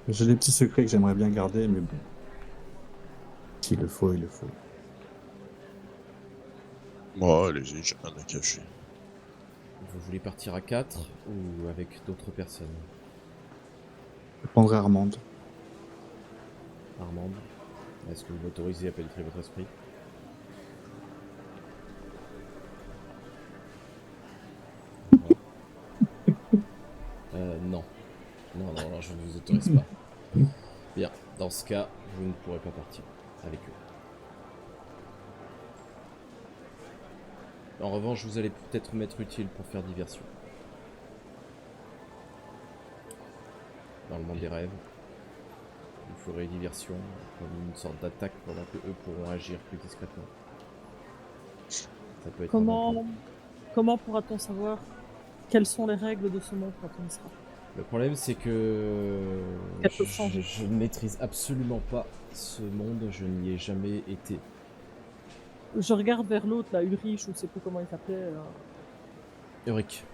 j'ai des petits secrets que j'aimerais bien garder, mais bon. S'il le faut, il le faut. Moi, allez-y, j'ai rien à cacher. Vous voulez partir à 4 ou avec d'autres personnes? Je prendrai Armande. Armande, est-ce que vous m'autorisez à pénétrer votre esprit? Non. Non, je ne vous autorise pas. Bien, dans ce cas, vous ne pourrez pas partir avec eux. En revanche, vous allez peut-être m'être utile pour faire diversion. Dans le monde des rêves, vous ferez diversion comme une sorte d'attaque pendant que eux pourront agir plus discrètement. Ça peut être un bon plan. Comment pourra-t-on savoir quelles sont les règles de ce monde quand on y sera? Le problème, c'est que Qu'elles peuvent changer. je ne maîtrise absolument pas ce monde, je n'y ai jamais été. Je regarde vers l'autre, là, Ulrich, je ne sais plus comment il s'appelait. Ulrich,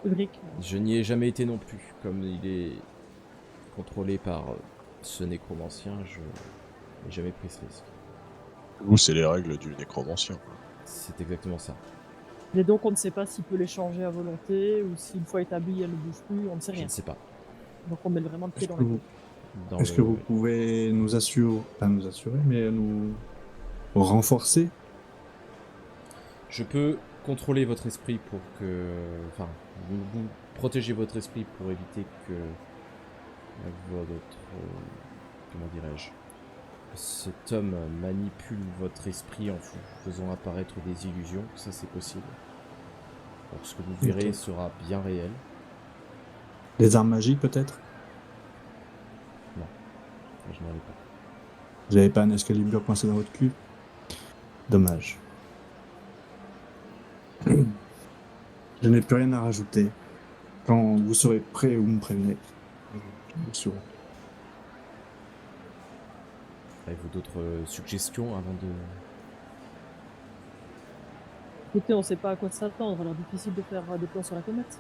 Ulrich. je n'y ai jamais été non plus. Comme il est contrôlé par ce nécromancien, je n'ai jamais pris ce risque. Vous, c'est les règles du nécromancien. C'est exactement ça. Et donc on ne sait pas s'il peut les changer à volonté ou si une fois établi elle ne bouge plus, on ne sait Je rien. ne sais pas. Donc on met vraiment le pied Est-ce dans que la vous, Dans est-ce le- que vous pouvez nous assurer, pas nous assurer, mais nous renforcer? Je peux contrôler votre esprit pour que... Enfin, vous protégez votre esprit pour éviter que votre... Comment dirais-je? Cet homme manipule votre esprit en vous faisant apparaître des illusions. Ça, c'est possible. Alors, ce que vous verrez Ok. sera bien réel. Des armes magiques peut-être? Je n'en ai pas. Vous n'avez pas un Excalibur coincé dans votre cul? Dommage. Je n'ai plus rien à rajouter. Quand vous serez prêt, vous me prévenez. Bien sûr. Avez-vous d'autres suggestions avant de... Écoutez, on ne sait pas à quoi s'attendre, alors difficile de faire des plans sur la comète.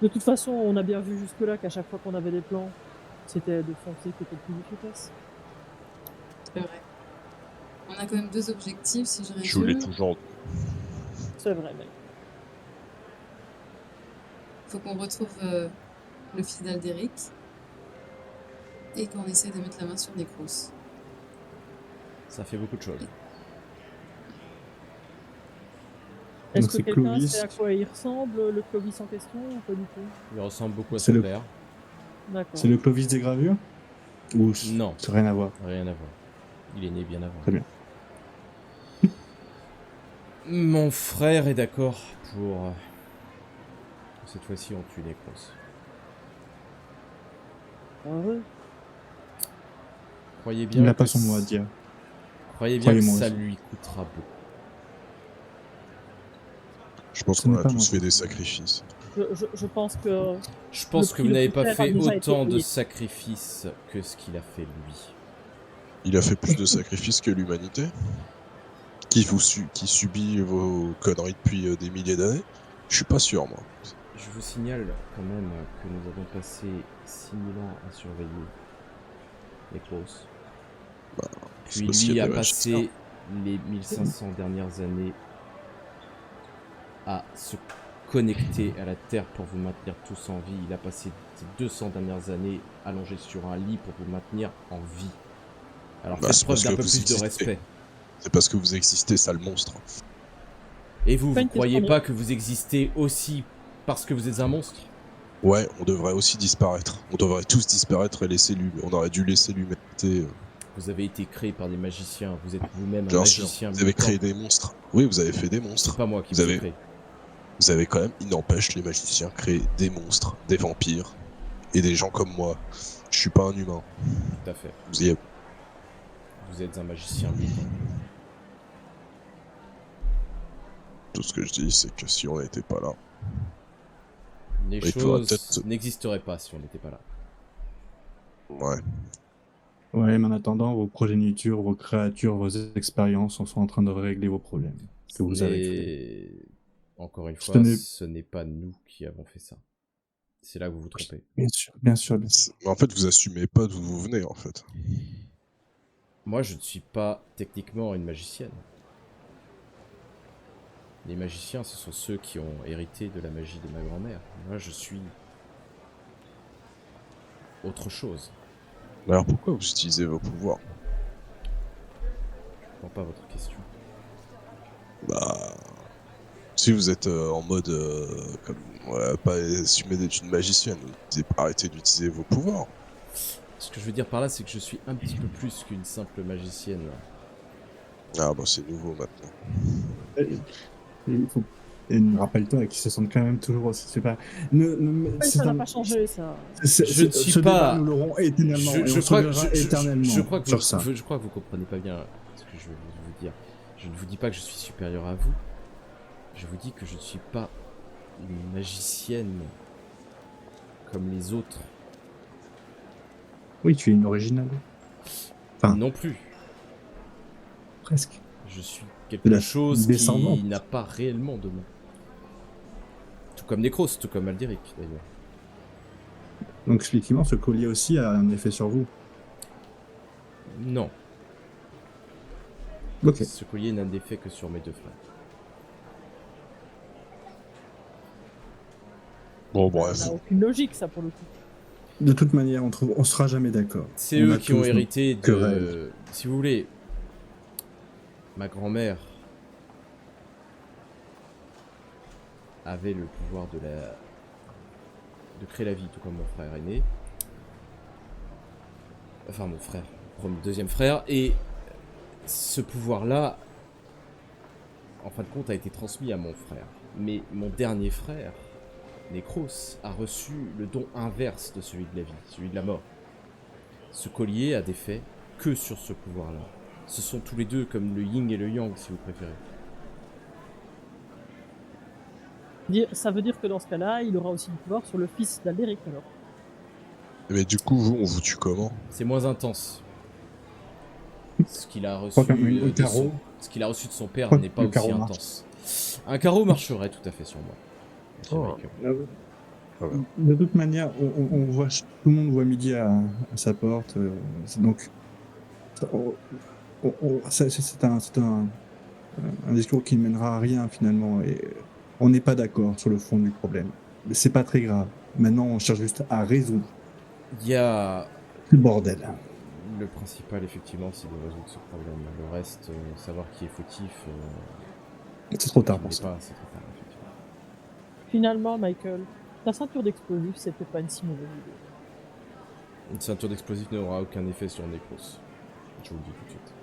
De toute façon, on a bien vu jusque-là qu'à chaque fois qu'on avait des plans, c'était de foncer qui était le plus efficace. C'est vrai. On a quand même deux objectifs, si je Je voulais résume. toujours. C'est vrai, mec. Il faut qu'on retrouve le fils d'Aldéric et qu'on essaie de mettre la main sur Necros. Ça fait beaucoup de choses. Est-ce Donc que c'est quelqu'un Clovis. sait à quoi il ressemble, le Clovis en question, ou pas du tout? Il ressemble beaucoup à C'est son le- père. D'accord. C'est le Clovis des gravures? Ou Non. c'est rien à voir? Rien à voir. Il est né bien avant. Très bien. Mon frère est d'accord pour... Cette fois-ci, on tue Necros. Ah ouais. Croyez bien Il n'a que pas son mot à dire. Croyez bien que Croyez-moi ça aussi. lui coûtera beaucoup. Je pense Ce qu'on n'est a pas tous moi. fait des sacrifices. Je pense que Je pense Le que prix vous le n'avez plus pas cher a fait déjà été autant de payé. sacrifices que ce qu'il a fait lui. Il a fait plus de sacrifices que l'humanité qui subit vos conneries depuis des milliers d'années. Je suis pas sûr, moi. Je vous signale quand même que nous avons passé 6000 ans à surveiller Necros. C'est Puis parce qu'il y lui a a des magiciens. passé les 1500 dernières années à se connecter à la Terre pour vous maintenir tous en vie. Il a passé ces 200 dernières années allongé sur un lit pour vous maintenir en vie. Alors Bah, faites c'est preuve parce d'un que peu vous plus de existez. respect. C'est parce que vous existez, sale monstre. Et vous, Pas vous une croyez question de- pas que vous existez aussi parce que vous êtes un monstre? Ouais, on devrait aussi disparaître. On devrait tous disparaître et laisser l'humanité. On aurait dû laisser l'humanité. Vous avez été créé par des magiciens, vous êtes vous-même un Bien sûr. magicien Vous avez mutant. créé des monstres. Oui, vous avez fait des C'est monstres. pas moi qui Vous vous ai avez- créé. Vous avez quand même, il n'empêche, les magiciens créer des monstres, des vampires et des gens comme moi. Je suis pas un humain. Tout à fait. Vous y êtes. Vous êtes un magicien mutant. Tout ce que je dis, c'est que si on n'était pas là, Les Il faudra choses peut-être- n'existeraient pas si on n'était pas là. ouais. Ouais, mais en attendant, vos progénitures, vos créatures, vos expériences sont en train de régler vos problèmes. Que vous avez fait. Encore une Ce fois, n'est- ce n'est pas nous qui avons fait ça. C'est là que vous vous trompez. Bien sûr, bien sûr, bien sûr. Mais en fait, vous assumez pas d'où vous venez, en fait. Moi, je ne suis pas techniquement une magicienne. Les magiciens, ce sont ceux qui ont hérité de la magie de ma grand-mère. Moi, je suis autre chose. Alors pourquoi vous utilisez vos pouvoirs? Je comprends pas votre question. Bah, si vous êtes en mode comme pas assumer d'être une magicienne, vous devez pas arrêter d'utiliser vos pouvoirs. Ce que je veux dire par là, c'est que je suis un petit peu plus qu'une simple magicienne. Ah bah c'est nouveau maintenant. Il faut... Et rappelle-toi qu'ils se sentent quand même toujours aussi. C'est pas. Ouais, C'est ça n'a un- pas changé, ça. Je ne suis ce pas- débat, nous l'aurons éternellement. et Je on se crois, reverra éternellement je crois que sur ça. je crois que vous comprenez pas bien ce que je veux vous dire. Je ne vous dis pas que je suis supérieur à vous. Je vous dis que je ne suis pas une magicienne comme les autres. Oui, tu es une originale. Enfin, Non plus. presque. Je suis De quelque la chose descendante. qui n'a pas réellement de nom. Tout comme Necros, tout comme Alderic d'ailleurs. Donc, effectivement, ce collier aussi a un effet sur vous. Non, Ok. ce collier n'a d'effet que sur mes deux frères. Bon Ça bref. n'a aucune logique, ça, pour le coup. De toute manière, on sera jamais d'accord. C'est On eux a qui ont tous hérité nos de... querelles. Si vous voulez, ma grand-mère avait le pouvoir de créer la vie, tout comme mon frère aîné. Enfin, mon frère, mon deuxième frère. Et ce pouvoir-là, en fin de compte, a été transmis à mon frère. Mais mon dernier frère, Necros, a reçu le don inverse de celui de la vie, celui de la mort. Ce collier a d'effet que sur ce pouvoir-là. Ce sont tous les deux comme le yin et le yang, si vous préférez. Ça veut dire que dans ce cas-là, il aura aussi du pouvoir sur le fils d'Alderic, alors. Mais du coup, vous, on vous tue comment? C'est moins intense. Ce qu'il a reçu, crois qu'un de carreau- ce qu'il a reçu de son père crois n'est que pas le aussi carreau intense. Un carreau marcherait tout à fait sur moi. C'est vrai que- De toute manière, on voit, tout le monde voit midi à sa porte. Donc, c'est un discours qui ne mènera à rien finalement. Et on n'est pas d'accord sur le fond du problème. Mais c'est pas très grave. Maintenant, on cherche juste à résoudre Il y a le bordel. le principal, effectivement, c'est de résoudre ce problème. Le reste, savoir qui est fautif, C'est trop tard qui pour n'est ça. pas, c'est trop tard, effectivement. Finalement, Michael, ta ceinture d'explosifs, c'était pas une si mauvaise idée. Une ceinture d'explosifs n'aura aucun effet sur Necros. Je vous le dis tout de suite.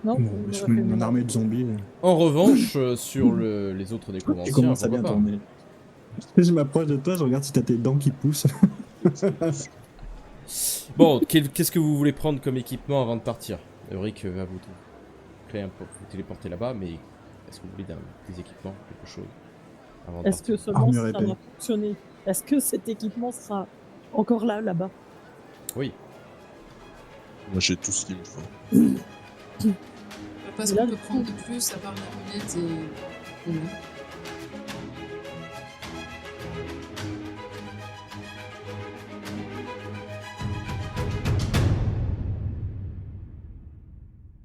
Non, Bon, on je aurait mets fait une mieux. armée de zombies. En revanche, sur les autres Tu nécromanciens, commences à pourquoi bien pas. tourner. Je m'approche de toi, je regarde si t'as tes dents qui poussent. Bon, qu'est-ce que vous voulez prendre comme équipement avant de partir? Ulrich va vous téléporter là-bas, mais est-ce que vous voulez des équipements, quelque chose avant de Est-ce que partir? seulement Armure ça épée. va fonctionner? Est-ce que cet équipement sera encore là-bas? Oui, Moi j'ai tout ce qu'il me faut. Parce Et là, qu'on du peut prendre de plus à part l'amulette et...